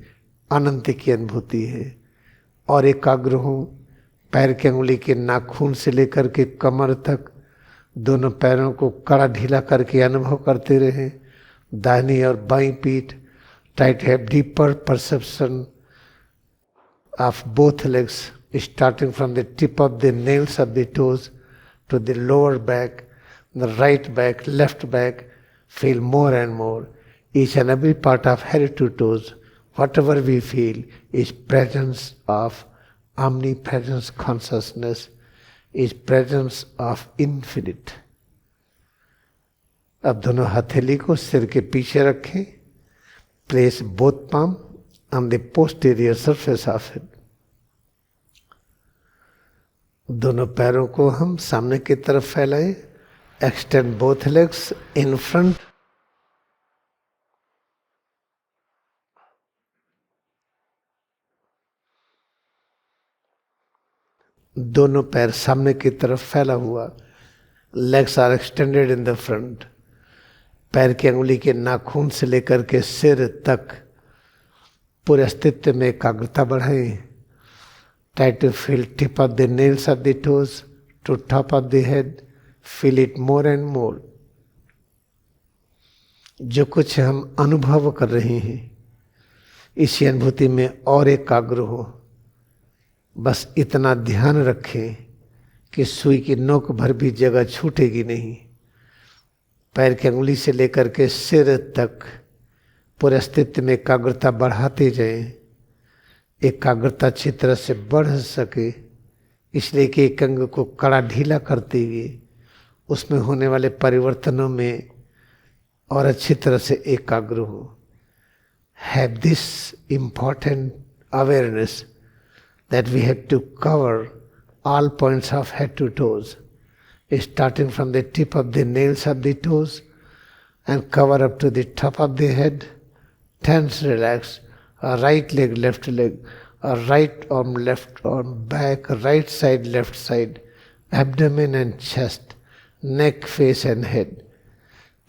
अनंत की अनुभूति है. और एकाग्र हों. पैर की अंगुली के नाखून से लेकर के कमर तक दोनों पैरों को कड़ा ढीला करके अनुभव करते रहें. दाहिनी और बाईं पीठ. Try to have deeper perception of both legs, starting from the tip of the nails of the toes to the lower back, the right back, left back, feel more and more. Each and every part of head to toes, whatever we feel, is presence of omnipresence consciousness, is presence of infinite. अब दोनों हथेली को सिर के पीछे रखें. Place both palm on the posterior surface of it. दोनों पैरों को हम सामने की तरफ फैलाएं. Extend both legs in front. दोनों पैर सामने की तरफ फैला हुआ. Legs are extended in the front. पैर की अंगुली के नाखून से लेकर के सिर तक पूरे अस्तित्व में एकाग्रता बढ़ाएं. Try to feel tip of the nails of the toes to top of the head. Feel it more and more. जो कुछ हम अनुभव कर रहे हैं, इसी अनुभूति में और एकाग्र हो. बस इतना ध्यान रखें कि सुई की नोक भर भी जगह छूटेगी नहीं. पैर की अंगुली से लेकर के सिर तक पूरे अस्तित्व में एकाग्रता बढ़ाते जाएं. एकाग्रता अच्छी तरह से बढ़ सके, इसलिए कि एक अंग को कड़ा ढीला करते हुए उसमें होने वाले परिवर्तनों में और अच्छी तरह से एकाग्र हो. Have this important awareness that we have to cover all points of head to toes, starting from the tip of the nails of the toes and cover up to the top of the head. Tense, relax. A right leg, left leg, a right arm, left arm, back, right side, left side, abdomen and chest, neck, face and head.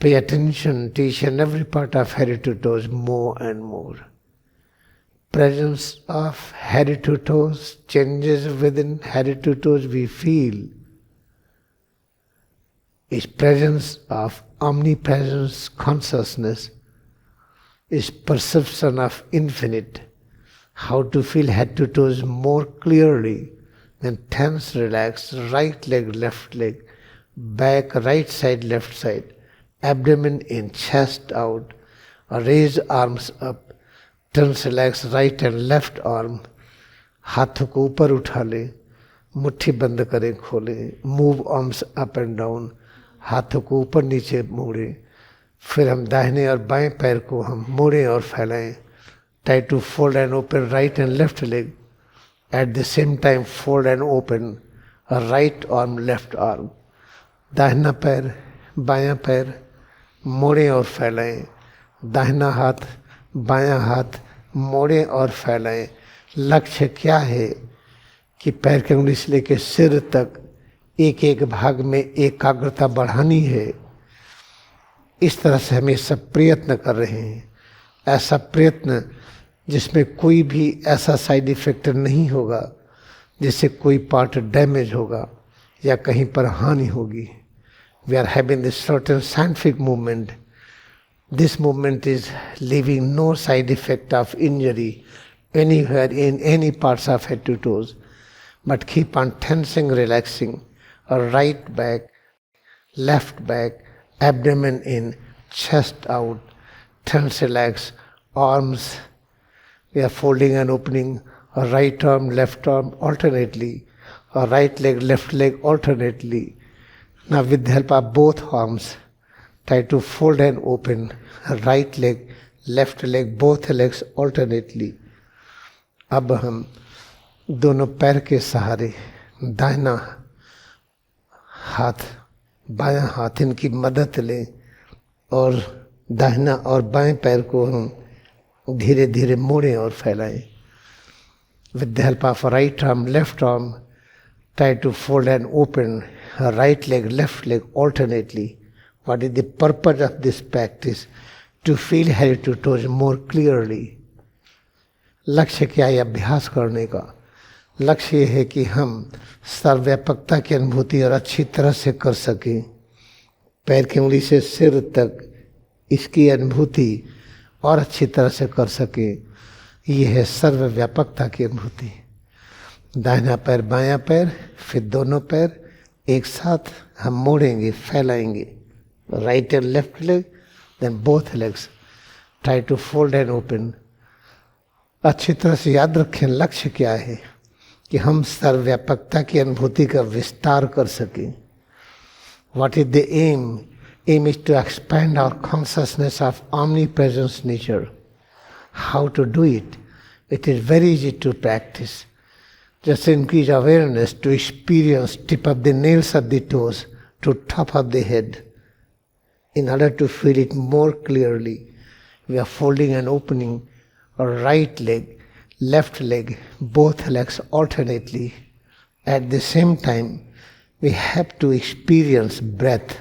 Pay attention to each and every part of head to toes more and more. Presence of head to toes, changes within head to toes we feel, is presence of omnipresence consciousness, is perception of infinite. How to feel head to toes more clearly. Then tense, relax, right leg, left leg, back, right side, left side, abdomen in, chest out, raise arms up. Turns relax right and left arm. हाथों को ऊपर उठा ले, मुट्ठी बंद करें, खोलें. Move arms up and down. हाथों को ऊपर नीचे मोड़ें. फिर हम दाहिने और बाएं पैर को हम मोड़ें और फैलाएं. Try to fold and open right and left leg. At the same time fold and open right arm, left arm. दाहिना पैर, बायां पैर मोड़ें और फैलाएं. दाहिना हाथ, बायां हाथ मोड़ें और फैलाएं. लक्ष्य क्या है कि पैर की अंगुली से लेकर सिर तक एक एक भाग में एकाग्रता बढ़ानी है. इस तरह से हम ये सब प्रयत्न कर रहे हैं. ऐसा प्रयत्न जिसमें कोई भी ऐसा साइड इफेक्ट नहीं होगा जिससे कोई पार्ट डैमेज होगा या कहीं पर हानि होगी. We are having this certain scientific movement. This movement is leaving no side effect of injury anywhere in any parts of head to toes, but keep on tensing, relaxing. A right back, left back, abdomen in, chest out, tense, relax, arms. We are folding and opening. A right arm, left arm alternately. A right leg, left leg alternately. Now with the help of both arms, try to fold and open right leg, left leg, both legs alternately. अब हम दोनों पैर के सहारे दाहिना हाथ, बायां हाथ इनकी मदद लें और दाहिना और बाएं पैर को हम धीरे धीरे मोड़ें और फैलाएं. With the help of right arm, left arm, try to fold and open right leg, left leg alternately. What is the purpose of this practice? To feel head to toes more clearly. लक्ष्य क्या है अभ्यास करने का? लक्ष्य ये है कि हम सर्वव्यापकता की अनुभूति और अच्छी तरह से कर सकें. पैर की उंगली से सिर तक इसकी अनुभूति और अच्छी तरह से कर सकें. यह है सर्वव्यापकता की अनुभूति. दाहिना पैर बायां पैर, फिर दोनों पैर एक साथ हम मोड़ेंगे, फैलाएंगे. Right and left leg, then both legs. Try to fold and open. अच्छी तरह से याद रखें लक्ष्य क्या है, कि हम सर्वव्यापकता की अनुभूति का विस्तार कर सकें. What is the aim? Aim is to expand our consciousness of omnipresence nature. How to do it? It is very easy to practice. Just increase awareness to experience tip of the nails of the toes to top of the head. In order to feel it more clearly, we are folding and opening our right leg, left leg, both legs alternately. At the same time, we have to experience breath.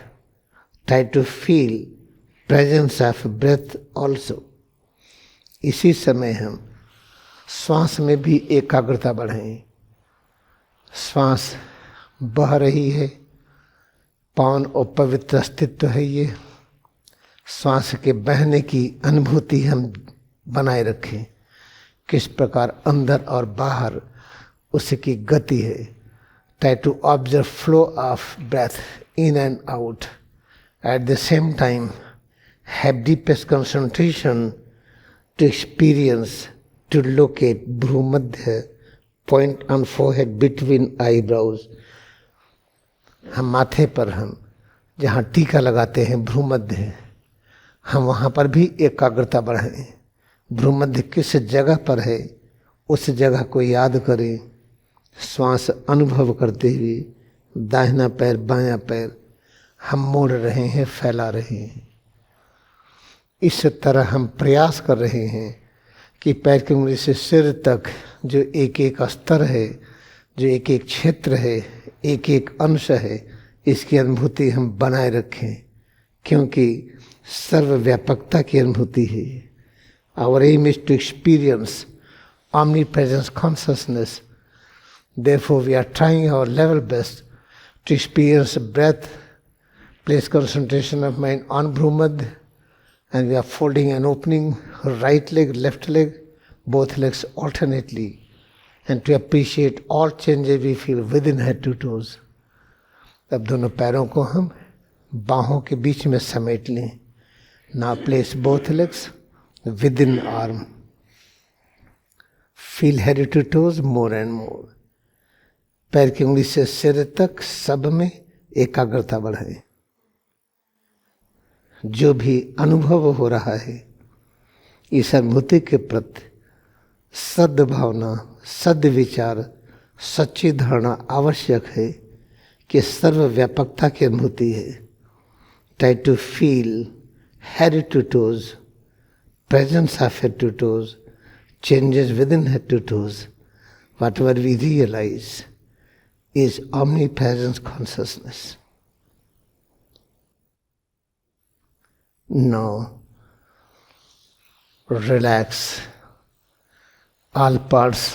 Try to feel presence of breath also. इसी समय हम श्वास में भी एकाग्रता बढ़ाएं. श्वास बह रही है, पावन और पवित्र अस्तित्व है ये. श्वास के बहने की अनुभूति हम बनाए रखें. किस प्रकार अंदर और बाहर उसकी गति है. Try to observe flow of breath in and out. At the same time, have deepest concentration to experience, to locate Bhrumadhya, point on forehead between eyebrows. हम माथे पर हम जहाँ टीका लगाते हैं भ्रूमध्य, हम वहाँ पर भी एकाग्रता बढ़ाएं. भ्रूमध्य किस जगह पर है उस जगह को याद करें. श्वास अनुभव करते हुए दाहिना पैर बायां पैर हम मोड़ रहे हैं, फैला रहे हैं. इस तरह हम प्रयास कर रहे हैं कि पैर की उंगली से सिर तक जो एक एक स्तर है, जो एक एक क्षेत्र है, एक एक अंश है, इसकी अनुभूति हम बनाए रखें, क्योंकि सर्वव्यापकता की अनुभूति है. Our aim is to experience omnipresence consciousness. Therefore, we are trying our level best to experience breath, place concentration of mind on Bhrumadhya, and we are folding and opening right leg, left leg, both legs alternately, and to appreciate all changes we feel within head to toes. अब दोनों पैरों को हम बाहों के बीच में समेट लें. Now place both legs within arm. Feel head to toes more and more. पैर की उंगली से सिर तक सब में एकाग्रता बढ़ाएं. जो भी अनुभव हो रहा है इस अनुभूति के प्रति सद्भावना, सद्विचार, सच्ची धारणा आवश्यक है कि सर्वव्यापकता की अनुभूति है. Try to feel head to toes, presence of head to toes, changes within head to toes. Whatever we realize is omnipresence consciousness. Now, relax all parts.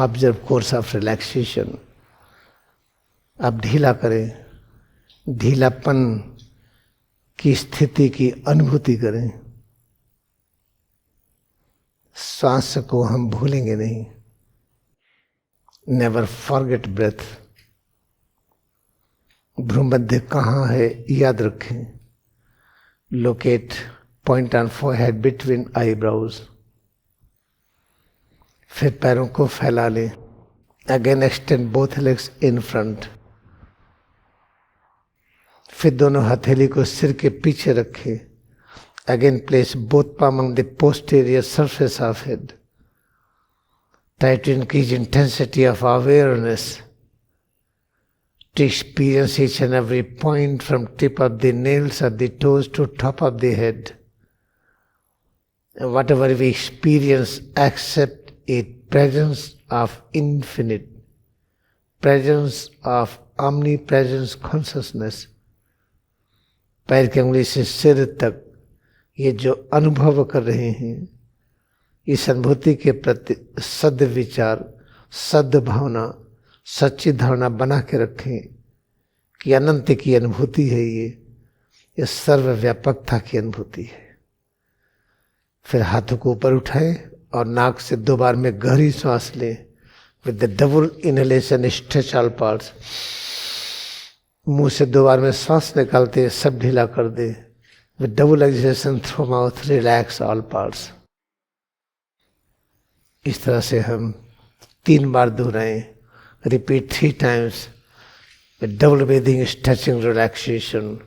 Observe course of relaxation. अब ढीला करें, ढीलापन की स्थिति की अनुभूति करें. श्वास को हम भूलेंगे नहीं. Never forget breath. भ्रूमध्य कहाँ है याद रखें. Locate point on forehead between eyebrows. फिर पैरों को फैला लें. Again extend both legs in front. फिर दोनों हथेली को सिर के पीछे रखें. Again place both palms on the posterior surface of head. Try to increase intensity of awareness to experience each and every point from tip of the nails of the toes to top of the head. And whatever we experience, accept it. Presence of infinite, presence of omnipresence consciousness. पैर की उंगली से सिर तक ये जो अनुभव कर रहे हैं, इस अनुभूति के प्रति सद्विचार, सद्भावना, सच्ची धारणा बना के रखें कि अनंत की अनुभूति है ये सर्वव्यापकता की अनुभूति है. फिर हाथों को ऊपर उठाएं और नाक से 2 बार में गहरी सांस लें. With the double inhalation, stretch all parts. मुंह से 2 बार में सांस निकालते सब ढीला कर दे. With double exhalation through mouth, relax all parts. इस तरह से हम 3 बार दोहराएं. Repeat 3 times. With double breathing, stretching, relaxation.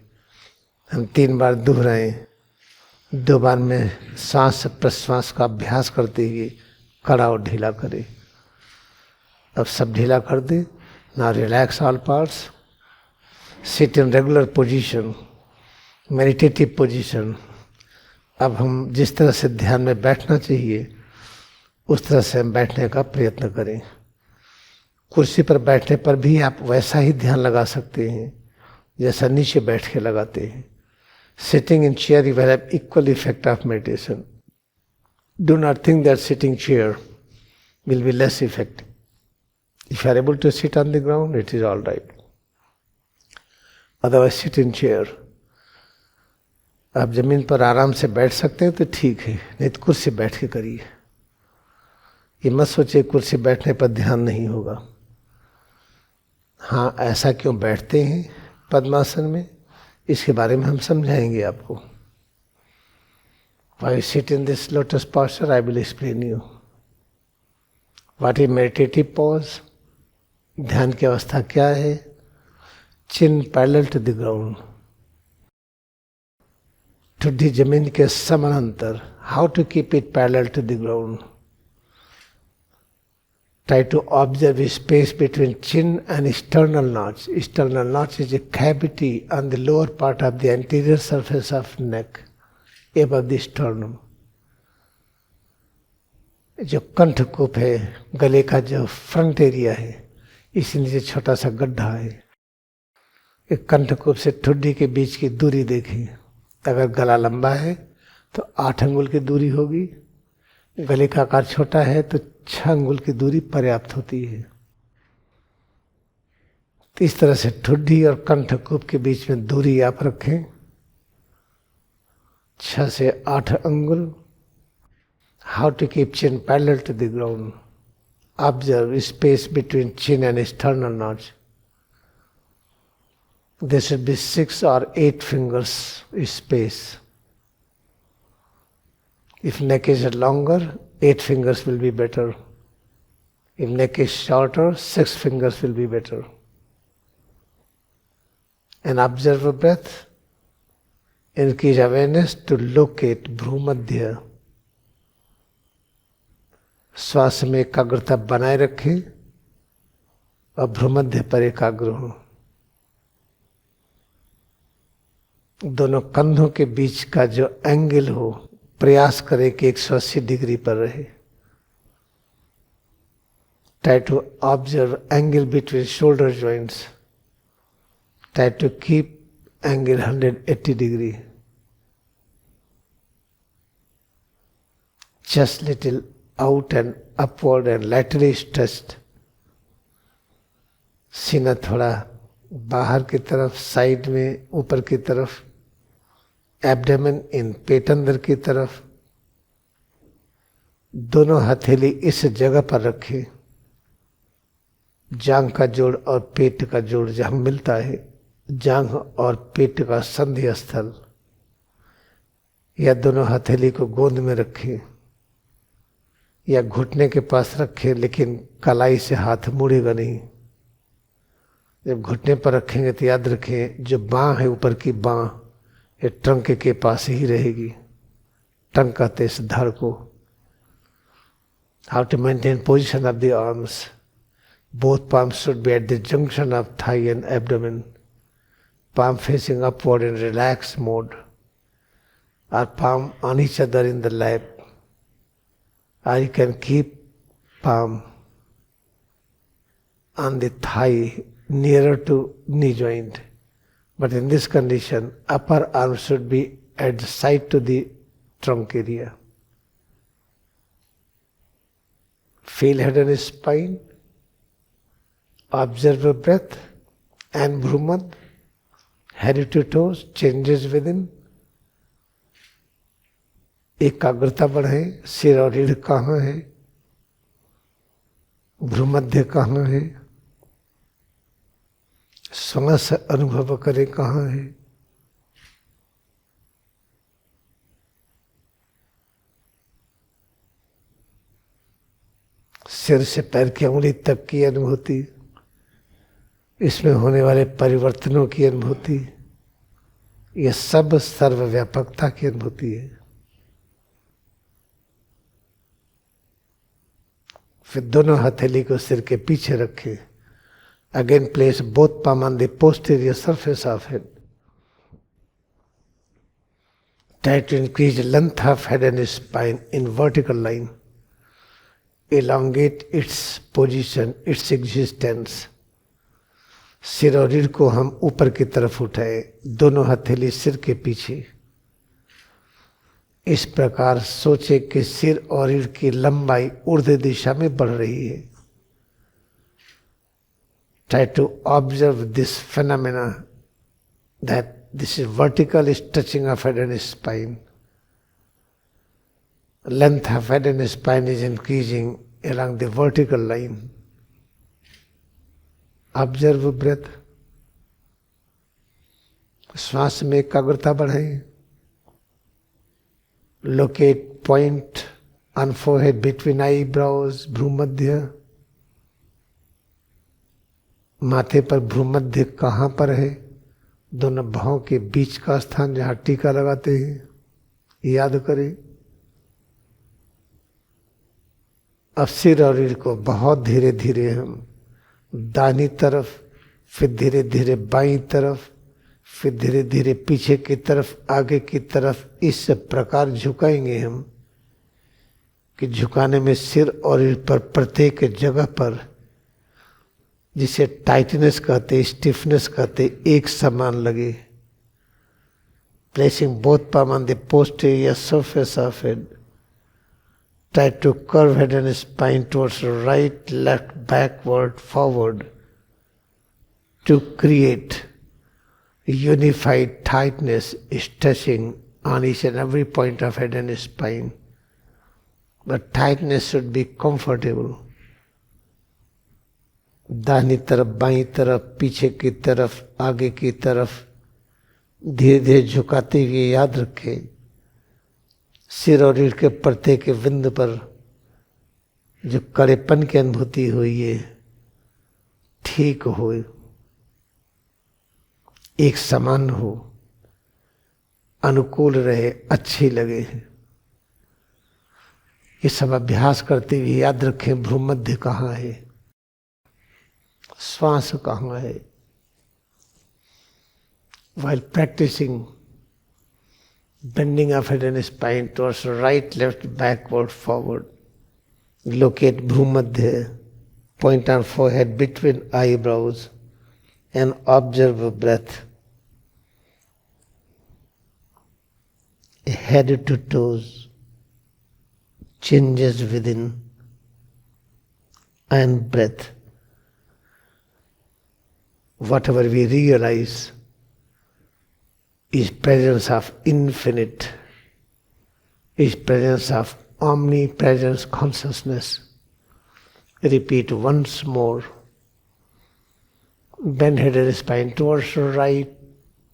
हम 3 बार दोहराएं. 2 बार में सांस प्रश्वास का अभ्यास करते हुए कड़ा और ढीला करें. अब सब ढीला कर दे. Now relax all parts. Sit in regular position, meditative position. अब हम जिस तरह से ध्यान में बैठना चाहिए उस तरह से हम बैठने का प्रयत्न करें. कुर्सी पर बैठने पर भी आप वैसा ही ध्यान लगा सकते हैं जैसा नीचे बैठ के लगाते हैं. Sitting in chair you will have equal effect of meditation. Do not think that sitting chair will be less effective. If you are able to sit on the ground, it is all right. Otherwise sit in chair. आप जमीन पर आराम से बैठ सकते हैं तो ठीक है, नहीं तो कुर्सी बैठ के करिए. ये मत सोचिए कुर्सी बैठने पर ध्यान नहीं होगा. हाँ, ऐसा क्यों बैठते हैं पद्मासन में, इसके बारे में हम समझाएंगे आपको. Why you sit in this lotus posture, I will explain you. What is meditative pose? ध्यान की अवस्था क्या है? Chin parallel to the ground. ठुड्डी जमीन के समानांतर. How to keep it parallel to the ground? Try to observe space between chin and sternal notch. Sternal notch is a cavity on the lower part of the anterior surface of neck, above the sternum. जो कंठकूप है, गले का जो front area है, इसी नीचे छोटा सा गड्ढा है. एक कंठकूप से ठुड्डी के बीच की दूरी देखें. अगर गला लंबा है तो 8 अंगुल की दूरी होगी. गले का आकार छोटा है तो 6 अंगुल की दूरी पर्याप्त होती है. तो इस तरह से ठुड्डी और कंठकूप के बीच में दूरी आप रखें 6 से 8 अंगुल. How to keep chin parallel to the ground. Observe space between chin and sternal notch. There should be 6 or 8 fingers space. If neck is longer, 8 fingers will be better. If neck is shorter, 6 fingers will be better. And observe a breath. Increase awareness to locate Bhrumadhya. श्वास में एकाग्रता बनाए रखें और भ्रूमध्य पर एकाग्र हो. दोनों कंधों के बीच का जो एंगल हो, प्रयास करें कि 180 डिग्री पर रहे. Try to observe angle between shoulder joints. Try to keep angle 180 degree. Just little out and upward and laterally stretched. सीना थोड़ा बाहर की तरफ, साइड में, ऊपर की तरफ. एब्डोमेन इन, पेट अंदर की तरफ. दोनों हथेली इस जगह पर रखें. जांघ का जोड़ और पेट का जोड़ जहां मिलता है, जांघ और पेट का संधि स्थल, या दोनों हथेली को गोंद में रखें या घुटने के पास रखें, लेकिन कलाई से हाथ मुड़ेगा नहीं. जब घुटने पर रखेंगे तो याद रखें जो बांह है, ऊपर की बांह, ये ट्रंक के पास ही रहेगी. ट्रंक कहते इस धड़ को. How to maintain position of the arms. Both palms should be at the junction of thigh and abdomen. Palm facing upward in relaxed mode, or palm on each other in the lap. Or you can keep palm on the thigh nearer to knee joint. But in this condition, upper arm should be at the side to the trunk area. Feel head and spine. Observe the breath and Bhrumad, head to toes, changes within. एकाग्रता बढ़े. सिर और रीढ़ कहाँ है, भ्रूमध्य कहाँ है, श्वास अनुभव करें कहाँ है, सिर से पैर की उंगली तक की अनुभूति, इसमें होने वाले परिवर्तनों की अनुभूति, यह सब सर्वव्यापकता की अनुभूति है। फिर दोनों हथेली को सिर के पीछे रखें। Again place both palm on the posterior surface of head. Try to increase length of head and spine in vertical line. Elongate its position, its existence. सिर और रीढ़ को हम ऊपर की तरफ उठाए, दोनों हथेली सिर के पीछे। इस प्रकार सोचे कि सिर और रीढ़ की लंबाई ऊर्ध्व दिशा में बढ़ रही है। Try to observe this phenomena, that this is vertical is touching of head and spine. Length of head and spine is increasing along the vertical line. Observe breath. श्वास में एकाग्रता बढ़ाएं। Locate point on forehead between eyebrows, भ्रूमध्य। माथे पर भ्रूमध्य कहाँ पर है? दोनों भौं के बीच का स्थान जहाँ टीका लगाते हैं, याद करें। अब सिर और रीढ़ को बहुत धीरे धीरे हम दाहिनी तरफ, फिर धीरे धीरे बाईं तरफ, फिर धीरे धीरे पीछे की तरफ, आगे की तरफ इस प्रकार झुकाएंगे हम कि झुकाने में सिर और रीढ़ पर प्रत्येक जगह पर, जिसे टाइटनेस कहते, स्टिफनेस कहते, एक समान लगे। Placing both palm on the posterior surface of head. Try to curve head and spine towards right, left, backward, forward to create unified tightness, stretching on each and every point of head and spine. But tightness should be comfortable. दाहिनी तरफ, बाईं तरफ, पीछे की तरफ, आगे की तरफ धीरे धीरे झुकाते हुए याद रखें, सिर और रीढ़ के प्रत्येक बिंद पर जो कड़ेपन की अनुभूति हुई है ठीक हो, एक समान हो, अनुकूल रहे, अच्छी लगे। ये सब अभ्यास करते हुए याद रखें भ्रूमध्य कहाँ है, श्वास कहाँ है। While practicing bending of head and spine towards right, left, backward, forward, locate Bhrumadhya, point on forehead between eyebrows, and observe breath. Head to toes, changes within, and breath. Whatever we realize is presence of infinite, is presence of omnipresence consciousness. Repeat once more. Bend head and spine towards right,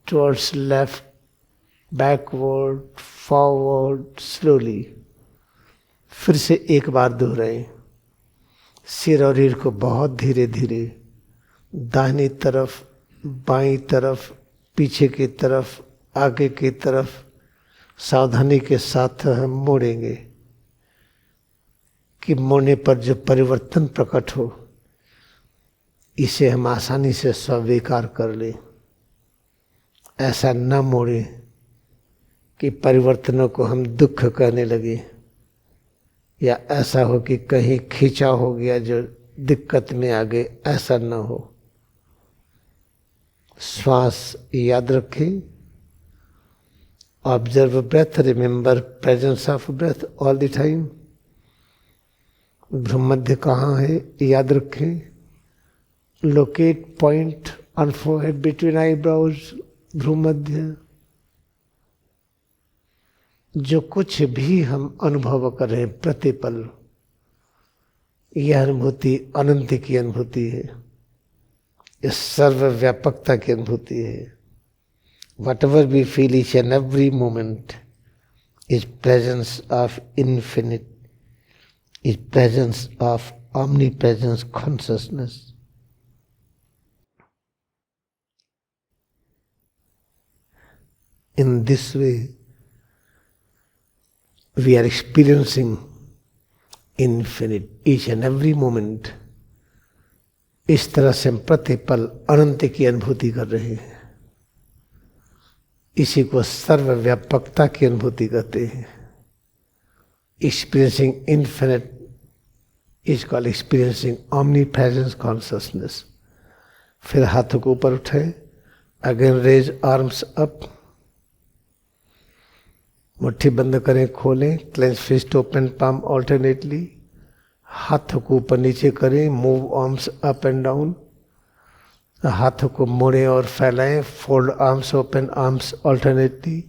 towards left, backward, forward, slowly. फिर से एक बार दोहराएं। सिर और रीढ़ को बहुत धीरे धीरे दाहिनी तरफ, बाईं तरफ, पीछे की तरफ, आगे की तरफ सावधानी के साथ हम मोड़ेंगे कि मोड़ने पर जो परिवर्तन प्रकट हो इसे हम आसानी से स्वीकार कर लें। ऐसा न मोड़े कि परिवर्तनों को हम दुख कहने लगे, या ऐसा हो कि कहीं खींचा हो गया जो दिक्कत में आ गए, ऐसा न हो। श्वास याद रखें। Observe breath, remember presence of breath all the time. भ्रूमध्य कहाँ है याद रखें। Locate point on forehead between eyebrows, भ्रूमध्य। जो कुछ भी हम अनुभव कर रहे हैं प्रतिपल, यह अनुभूति अनंत की अनुभूति है, यह सर्वव्यापकता की अनुभूति है। Whatever we feel each and every moment is presence of infinite, is presence of omnipresence consciousness. In this way, we are experiencing infinite each and every moment. इस तरह से हम प्रतिपल अनंत की अनुभूति कर रहे हैं। इसी को सर्वव्यापकता की अनुभूति कहते हैं। Experiencing infinite is called experiencing omni presence consciousness. फिर हाथों को ऊपर उठाएं, अगेन रेज आर्म्स अप, मुट्ठी बंद करें, खोलें, clench fist, open palm alternately, हाथों को ऊपर नीचे करें, move arms up and down, हाथों को मोड़ें और फैलाएं, fold arms, open arms alternately,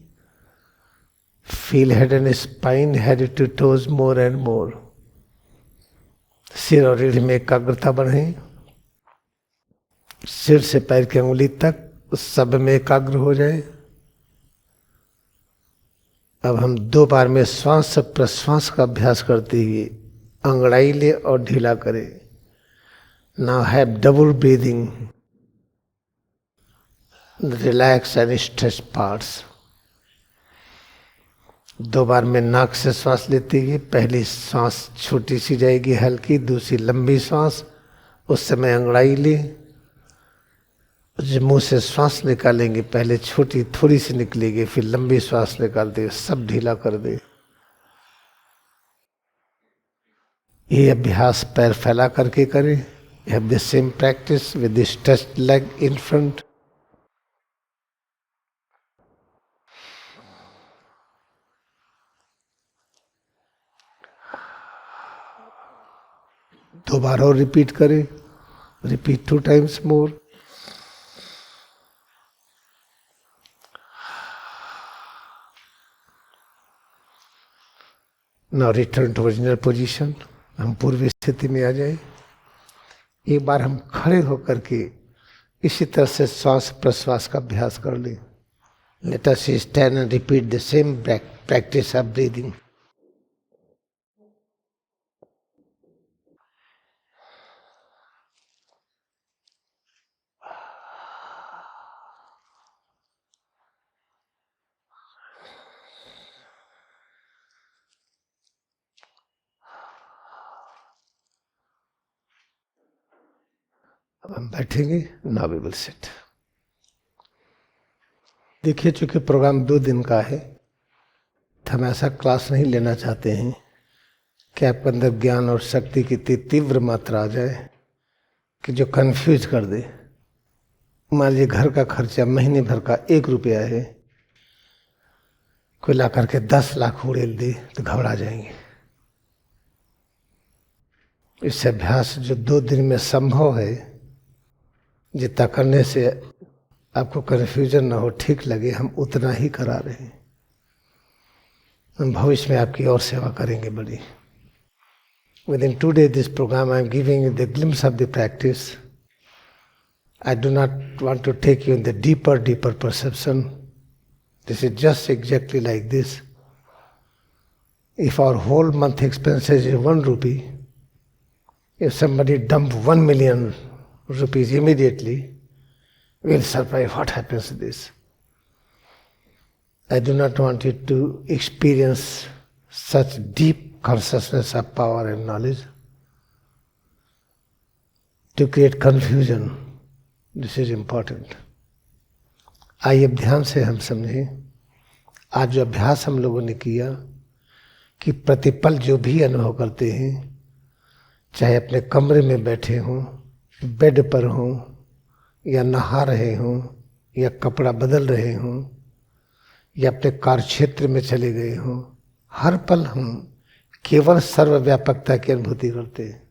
feel head and spine, head to toes more and more. सिर और रीढ़ में एकाग्रता बढ़ाएं, सिर से पैर की अंगुली तक सब में एकाग्र हो जाए। अब हम 2 बार में श्वास प्रश्वास का अभ्यास करते हुए अंगड़ाई ले और ढीला करें। Now have double breathing, relax and stretch parts. 2 बार में नाक से श्वास लेते हुए पहली सांस छोटी सी जाएगी हल्की, दूसरी लंबी सांस, उस समय अंगड़ाई ले। जब मुंह से श्वास निकालेंगे पहले छोटी थोड़ी सी निकलेगी, फिर लंबी श्वास निकालते हुए सब ढीला कर दे। ये अभ्यास पैर फैला करके करें। Have the same practice with the stretched leg in front. दो बार और रिपीट करें, repeat 2 times more। Now return to original position. हम पूर्व स्थिति में आ जाए। एक बार हम खड़े होकर के इसी तरह से श्वास प्रश्वास का अभ्यास कर लें। Let us stand and repeat the same practice of breathing. अब हम बैठेंगे। Now we will sit. देखिए, चूंकि प्रोग्राम 2 दिन का है, हम ऐसा क्लास नहीं लेना चाहते हैं कि आपके अंदर ज्ञान और शक्ति की तीव्र मात्रा आ जाए कि जो कंफ्यूज कर दे। मान लीजिए घर का खर्चा महीने भर का 1 रुपया है, कोई ला करके 10 लाख उड़ेल दे तो घबरा जाएंगे। इस अभ्यास जो 2 दिन में संभव है, जितना करने से आपको कन्फ्यूजन ना हो, ठीक लगे, हम उतना ही करा रहे हैं। हम भविष्य में आपकी और सेवा करेंगे बड़ी। Within 2 days this program I am giving you the glimpse of the practice. I do not want to take you in the deeper perception. This is just exactly like this. If our whole month expenses is 1 rupee, if somebody dump 1 million rupees immediately, we'll survive. What happens to this? I do not want you to experience such deep consciousness of power and knowledge to create confusion. This is important. आइए ध्यान से हम समझें। आज जो अभ्यास हम लोगों ने किया कि प्रतिपल जो भी अनुभव करते हैं, चाहे अपने कमरे में बैठे हों, बेड पर हों, या नहा रहे हों, या कपड़ा बदल रहे हों, या अपने कार्य क्षेत्र में चले गए हों, हर पल हम केवल सर्वव्यापकता की अनुभूति करते हैं।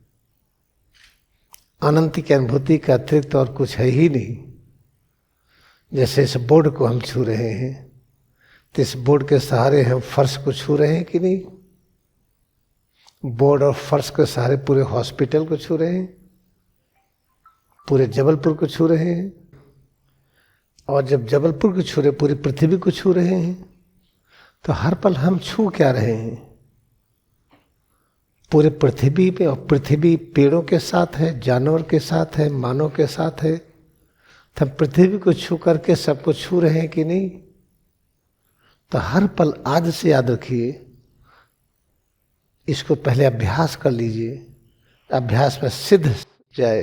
अनंत की अनुभूति के अतिरिक्त और कुछ है ही नहीं। जैसे इस बोर्ड को हम छू रहे हैं, तो इस बोर्ड के सहारे हम फर्श को छू रहे हैं कि नहीं? बोर्ड और फर्श के सहारे पूरे हॉस्पिटल को छू रहे हैं, पूरे जबलपुर को छू रहे हैं, और जब जबलपुर को छू रहे पूरी पृथ्वी को छू रहे हैं, तो हर पल हम छू क्या रहे हैं? पूरे पृथ्वी पे, और पृथ्वी पेड़ों के साथ है, जानवर के साथ है, मानव के साथ है, तो हम पृथ्वी को छू करके सबको छू रहे हैं कि नहीं? तो हर पल आज से याद रखिए, इसको पहले अभ्यास कर लीजिए, अभ्यास में सिद्ध जाए।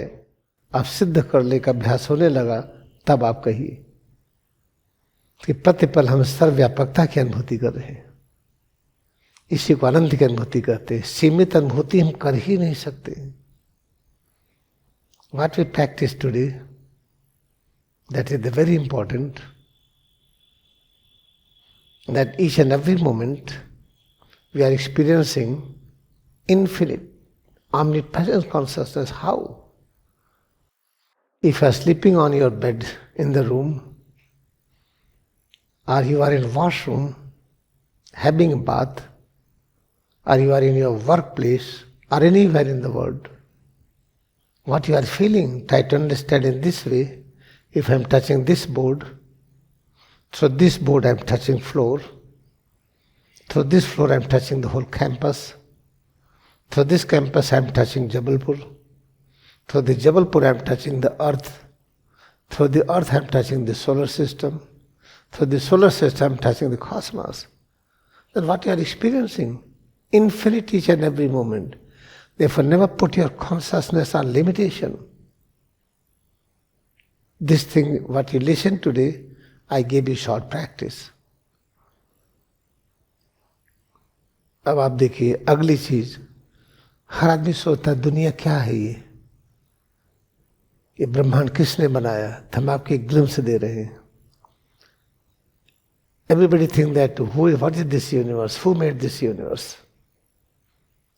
आप सिद्ध कर ले का अभ्यास होने लगा, तब आप कहिए कि प्रतिपल हम सर्वव्यापकता की अनुभूति कर रहे हैं। इसी को आनंद की अनुभूति कहते हैं। सीमित अनुभूति हम कर ही नहीं सकते। What we practice today, that is the very important, that each and every moment we are experiencing infinite, omnipresent consciousness. How? If you are sleeping on your bed in the room, or you are in washroom having a bath, or you are in your workplace, or anywhere in the world, what you are feeling, try to understand in this way. If I am touching this board, through this board I am touching floor, through this floor I am touching the whole campus, through this campus I am touching Jabalpur, through the Jabalpur I am touching the earth, through the earth I am touching the solar system, through the solar system I am touching the cosmos. Then what you are experiencing? Infinite each and every moment. Therefore never put your consciousness on limitation. This thing, what you listen today, I gave you short practice. अब आप देखिए अगली चीज, हर आदमी सोचता है दुनिया क्या है, ये ब्रह्मांड किसने बनाया? हम आपको एक ग्लिम्स दे रहे हैं। Everybody think that what is this universe? Who made this universe?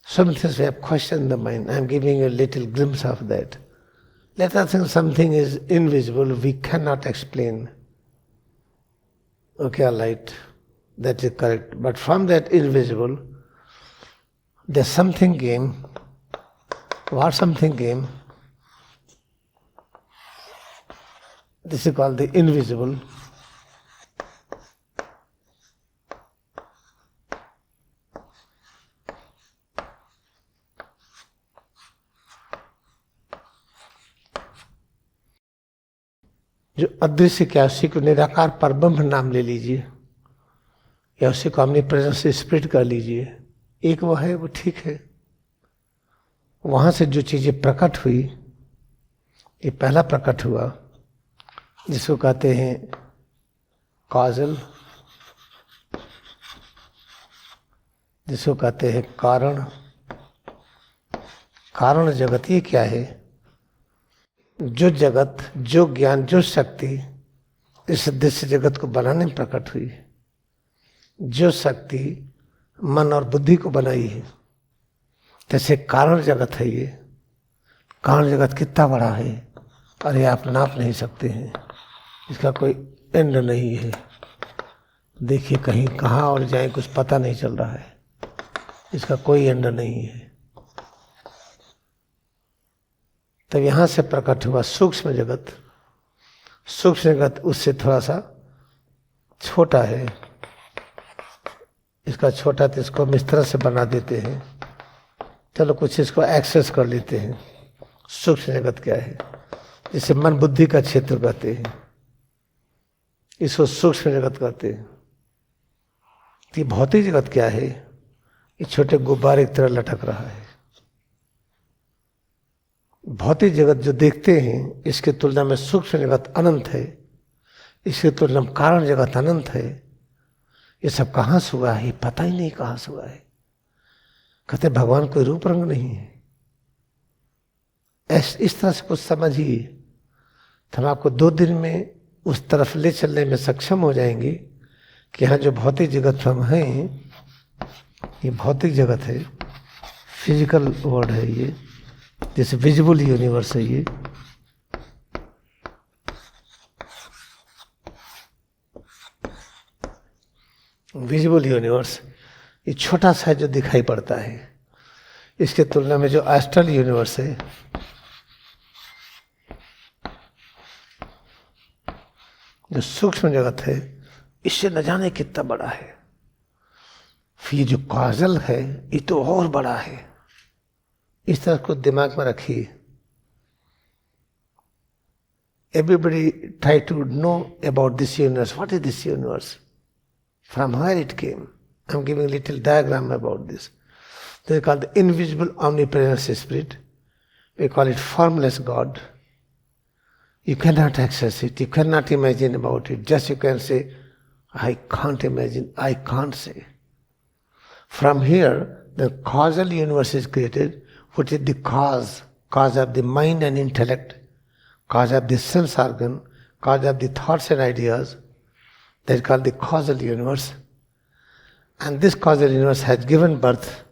Sometimes we have questioned in the mind. I am giving you a little glimpse of that. Let us think something is invisible, we cannot explain. Okay, all right, that is correct. But from that invisible, there's something came. What something came? This is called the invisible. जो अदृश्य क्या, उसी को निराकार परब्रह्म नाम ले लीजिए, या उसी को अपनी प्रेजेंस से स्प्रिट कर लीजिए। एक वो है, वो ठीक है। वहां से जो चीजें प्रकट हुई, ये पहला प्रकट हुआ जिसको कहते हैं काजल, जिसको कहते हैं कारण। कारण जगत ये क्या है? जो जगत, जो ज्ञान, जो शक्ति इस दृश्य जगत को बनाने में प्रकट हुई, जो शक्ति मन और बुद्धि को बनाई है, जैसे कारण जगत है। ये कारण जगत कितना बड़ा है, अरे आप नाप नहीं सकते हैं, इसका कोई एंड नहीं है। देखिए कहीं कहाँ और जाए कुछ पता नहीं चल रहा है, इसका कोई एंड नहीं है। तब यहाँ से प्रकट हुआ सूक्ष्म जगत। सूक्ष्म जगत उससे थोड़ा सा छोटा है, इसका छोटा तो इसको हम इस तरह से बना देते हैं, चलो कुछ इसको एक्सेस कर लेते हैं। सूक्ष्म जगत क्या है? जिसे मन बुद्धि का क्षेत्र कहते हैं, इसको सूक्ष्म जगत कहते हैं। ये भौतिक जगत क्या है? ये छोटे गुब्बारे की तरह लटक रहा है। भौतिक जगत जो देखते हैं, इसके तुलना में सूक्ष्म जगत अनंत है, इसके तुलना में कारण जगत अनंत है। ये सब कहाँ से हुआ है? पता ही नहीं कहाँ से हुआ है। कहते भगवान कोई रूप रंग नहीं है। इस तरह से कुछ समझिए तो हम आपको 2 दिन में उस तरफ ले चलने में सक्षम हो जाएंगे कि यहाँ जो भौतिक जगत हम हैं, ये भौतिक जगत है, फिजिकल वर्ल्ड है, ये जैसे विजिबल यूनिवर्स है। ये विजिबल यूनिवर्स, ये छोटा सा जो दिखाई पड़ता है, इसके तुलना में जो एस्ट्रल यूनिवर्स है, जो सूक्ष्म जगत है, इससे न जाने कितना बड़ा है। फिर ये जो काजल है ये तो और बड़ा है। इस तरह को दिमाग में रखिए। Everybody try to know about this universe. What is this universe? From where it came? I am giving a little diagram about this. They call the invisible omnipresence spirit. We call it formless God. You cannot access it. You cannot imagine about it. Just you can say, I can't imagine. I can't say. From here, the causal universe is created, which is the cause of the mind and intellect, cause of the sense organ, cause of the thoughts and ideas. That is called the causal universe. And this causal universe has given birth,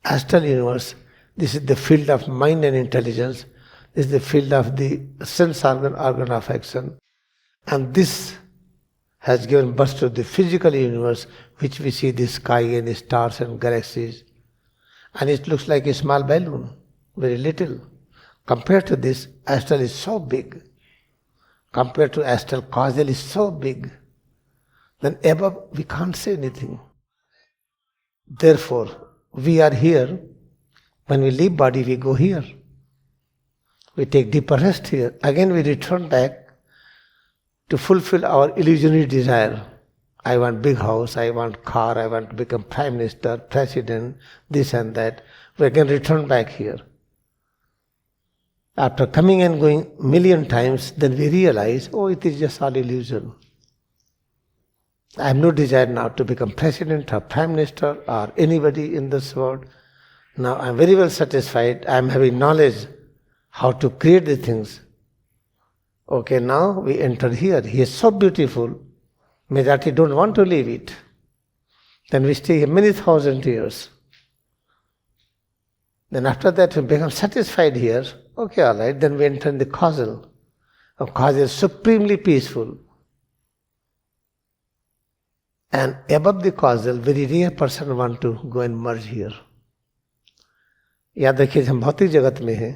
astral universe. This is the field of mind and intelligence. This is the field of the sense organ of action. And this has given birth to the physical universe, which we see the sky and the stars and galaxies. And it looks like a small balloon, very little. Compared to this, astral is so big. Compared to astral, causal is so big. Then above, we can't say anything. Therefore, we are here. When we leave body, we go here. We take deeper rest here. Again, we return back to fulfill our illusionary desire. I want big house, I want car, I want to become prime minister, president, this and that. We again return back here. After coming and going million times, then we realize, oh, it is just all illusion. I have no desire now to become president or prime minister or anybody in this world. Now I am very well satisfied. I am having knowledge how to create the things. Okay, now we enter here. He is so beautiful. Majority don't want to leave it. Then we stay here many thousand years. Then after that we become satisfied here. Okay, all right. Then we enter in the causal. Causal is supremely peaceful. And above the causal, very rare person want to go and merge here. याद रखिए, हम भौतिक जगत में हैं,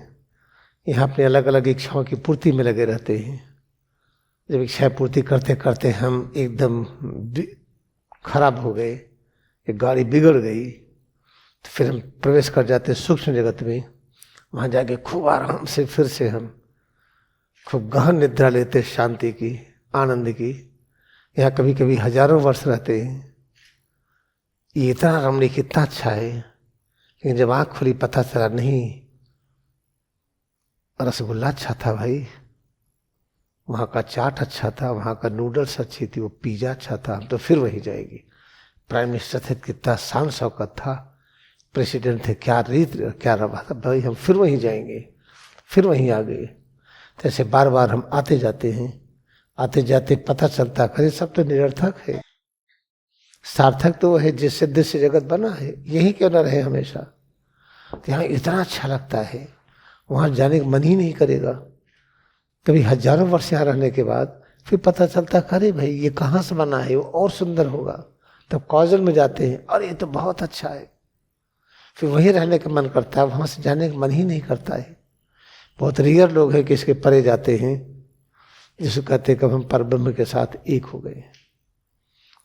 यहाँ अपनी अलग अलग इच्छाओं की पूर्ति में लगे रहते हैं। जब इच्छा पूर्ति करते करते हम एकदम खराब हो गए, एक गाड़ी बिगड़ गई, तो फिर हम प्रवेश कर जाते सूक्ष्म जगत में। वहाँ जाके खूब आराम से फिर से हम खूब गहन निद्रा लेते, शांति की, आनंद की। यहाँ कभी कभी हजारों वर्ष रहते हैं। ये इतना रमणीक, इतना अच्छा है, लेकिन जब आँख खुली पता चला नहीं, रसगुल्ला अच्छा था भाई, वहाँ का चाट अच्छा था, वहाँ का नूडल्स अच्छी थी, वो पिज़्ज़ा अच्छा था, हम तो फिर वहीं जाएंगे। प्राइम मिनिस्टर थे, कितना शान शौकत था, प्रेसिडेंट थे, क्या रीत क्या रवा था, भाई हम फिर वहीं जाएंगे, फिर वहीं आ गए। तो ऐसे बार बार हम आते जाते हैं, आते जाते पता चलता करे सब तो निरर्थक है। सार्थक तो वो है जिससे दृश्य जगत बना है, यही क्यों न रहे हमेशा। तो यहाँ इतना अच्छा लगता है, वहाँ जाने का मन ही नहीं करेगा। कभी हजारों वर्ष यहाँ रहने के बाद फिर पता चलता, अरे भाई ये कहाँ से बना है, वो और सुंदर होगा। तब कॉजल में जाते हैं, और ये तो बहुत अच्छा है, फिर वहीं रहने का मन करता है, वहाँ से जाने का मन ही नहीं करता है। बहुत रेयर लोग हैं कि इसके परे जाते हैं, जिसको कहते हैं कि हम परब्रह्म के साथ एक हो गए।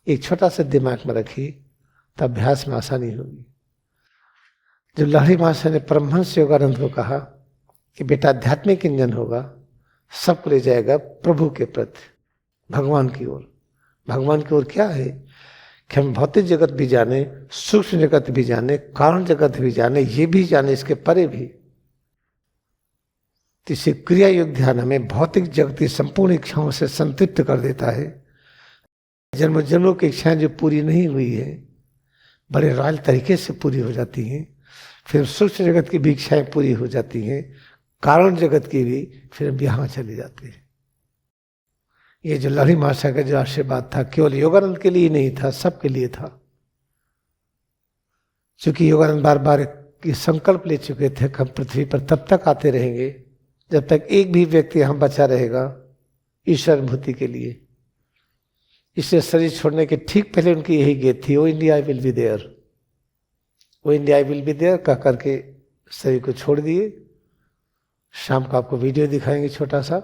एक छोटा सा दिमाग में रखिए, तब अभ्यास में आसानी होगी। जब लहरी महाशय ने परमहंस योगानंद को कहा कि बेटा आध्यात्मिक इंजन होगा, सबको ले जाएगा प्रभु के प्रति, भगवान की ओर। भगवान की ओर क्या है कि हम भौतिक जगत भी जाने, सूक्ष्म जगत भी जाने, कारण जगत भी जाने, ये भी जाने, इसके परे भी। इसे क्रिया योग ध्यान हमें भौतिक जगत की संपूर्ण इच्छाओं से संतृप्त कर देता है। जन्म जन्मों की इच्छाएं जो पूरी नहीं हुई है, बड़े रॉयल तरीके से पूरी हो जाती हैं। फिर सूक्ष्म जगत की भी इच्छाएं पूरी हो जाती हैं, कारण जगत की भी, फिर हम यहाँ चले जाते हैं। ये जो लहरी महाशय का जो आशीर्वाद था, केवल योगानंद के लिए नहीं था, सबके लिए था। क्योंकि योगानंद बार बार ये संकल्प ले चुके थे कि हम पृथ्वी पर तब तक आते रहेंगे जब तक एक भी व्यक्ति यहाँ बचा रहेगा ईश्वर अनुभूति के लिए। इसलिए शरीर छोड़ने के ठीक पहले उनकी यही गेत थी, ओ India I will be there, वो India I will be there कह करके शरीर को छोड़ दिए। शाम को आपको वीडियो दिखाएंगे छोटा सा।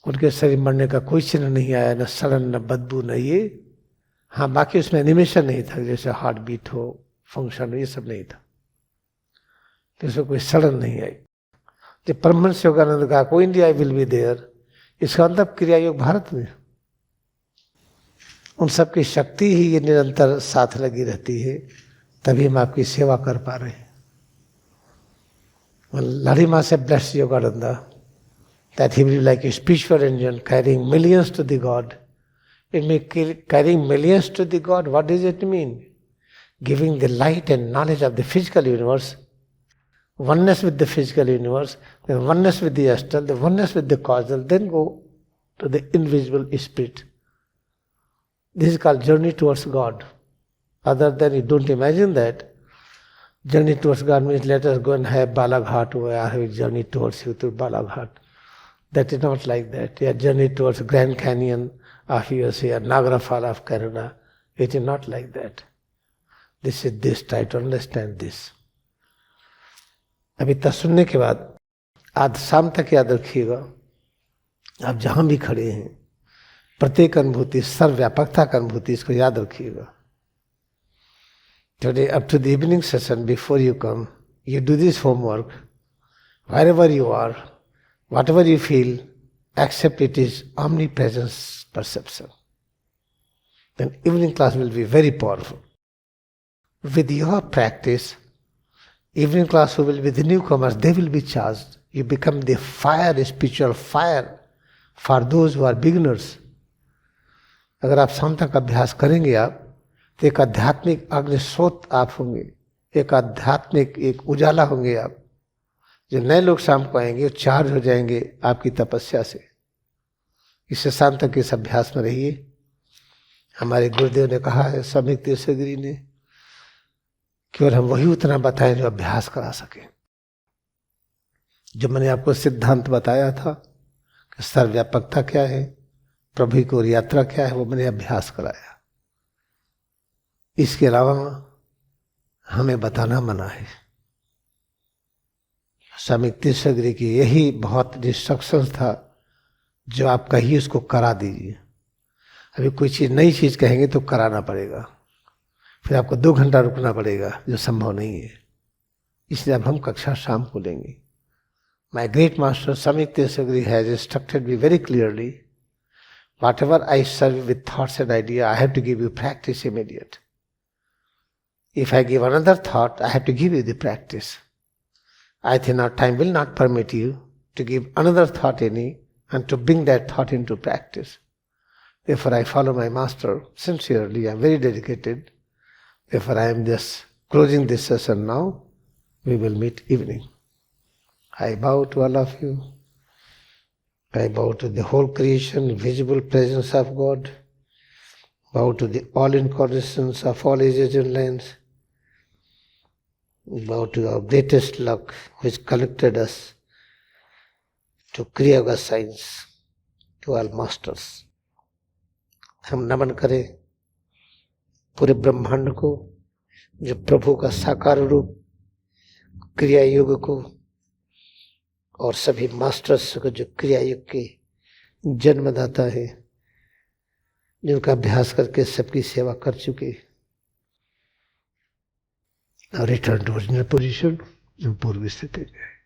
उनके शरीर मरने का कोई चिन्ह नहीं आया, न सड़न न बदबू न ये। हाँ, बाकी उसमें एनिमेशन नहीं था, जैसे हार्ट बीट हो, फंक्शन हो, ये सब नहीं था, तो उसमें कोई सड़न नहीं आई। जब परमहंस योगानंद कहा को इंडिया विल बी देयर, इसका मतलब क्रिया योग भारत में। उन सबकी शक्ति ही ये निरंतर साथ लगी रहती है, तभी हम आपकी सेवा कर पा रहे हैं। Larima said, bless Yogananda, that he will be like a spiritual engine carrying millions to the God. It means carrying millions to the God. What does it mean? Giving the light and knowledge of the physical universe, oneness with the physical universe, then oneness with the astral, the oneness with the causal, then go to the invisible spirit. This is called journey towards God. Other than you don't imagine that. Journey towards God means let us go and have Balaghat, where I have a journey towards you through Balaghat. That is not like that. A journey towards Grand Canyon of USA or Niagara Falls of Canada. It is not like that. This is this. Try to understand this. अभी तक सुनने के बाद आज शाम तक याद रखिएगा, आप जहाँ भी खड़े हैं, प्रत्येक अनुभूति सर्वव्यापकता का अनुभूति, इसको याद रखिएगा। Today, up to the evening session, before you come, you do this homework. Wherever you are, whatever you feel, accept it is omnipresence perception. Then evening class will be very powerful. With your practice, evening class who will be the newcomers, they will be charged. You become the fire, spiritual fire for those who are beginners. अगर आप शाम तक अभ्यास करेंगे आप, तो एक आध्यात्मिक अग्नि स्रोत आप होंगे, एक आध्यात्मिक एक उजाला होंगे आप। जो नए लोग शाम को आएंगे वो चार्ज हो जाएंगे आपकी तपस्या से। इससे शाम तक इस अभ्यास में रहिए। हमारे गुरुदेव ने कहा है, स्वामी तीर्थगिरी ने, केवल हम वही उतना बताएं जो अभ्यास करा सके। जो मैंने आपको सिद्धांत बताया था कि सर्वव्यापकता क्या है, प्रभु की ओर यात्रा क्या है, वो मैंने अभ्यास कराया। इसके अलावा हमें बताना मना है। स्वामी तीर्थगिरी की यही बहुत इंस्ट्रक्शंस था, जो आप कहिए उसको करा दीजिए। अभी कोई चीज़ नई चीज़ कहेंगे तो कराना पड़ेगा, फिर आपको 2 घंटा रुकना पड़ेगा, जो संभव नहीं है। इसलिए अब हम कक्षा शाम को लेंगे। My great master Swami Tirthagiri has instructed me very clearly, whatever I serve with thoughts and idea, I have to give you practice immediate. If I give another thought, I have to give you the practice. I think our time will not permit you to give another thought any and to bring that thought into practice. Therefore, I follow my master sincerely. I am very dedicated. Therefore, I am just closing this session now. We will meet evening. I bow to all of you. I bow to the whole creation, visible presence of God. Bow to the all incarnations of all ages and lands. Bow to our greatest luck which connected us to Kriya Yoga science, to all masters. हम नमन करें पूरे ब्रह्मांड को, जो प्रभु का साकार रूप, क्रिया योग को, और सभी मास्टर्स को जो क्रिया योग के जन्मदाता है, जिनका अभ्यास करके सबकी सेवा कर चुके। Now return to original position, जो पूर्व स्थिति है।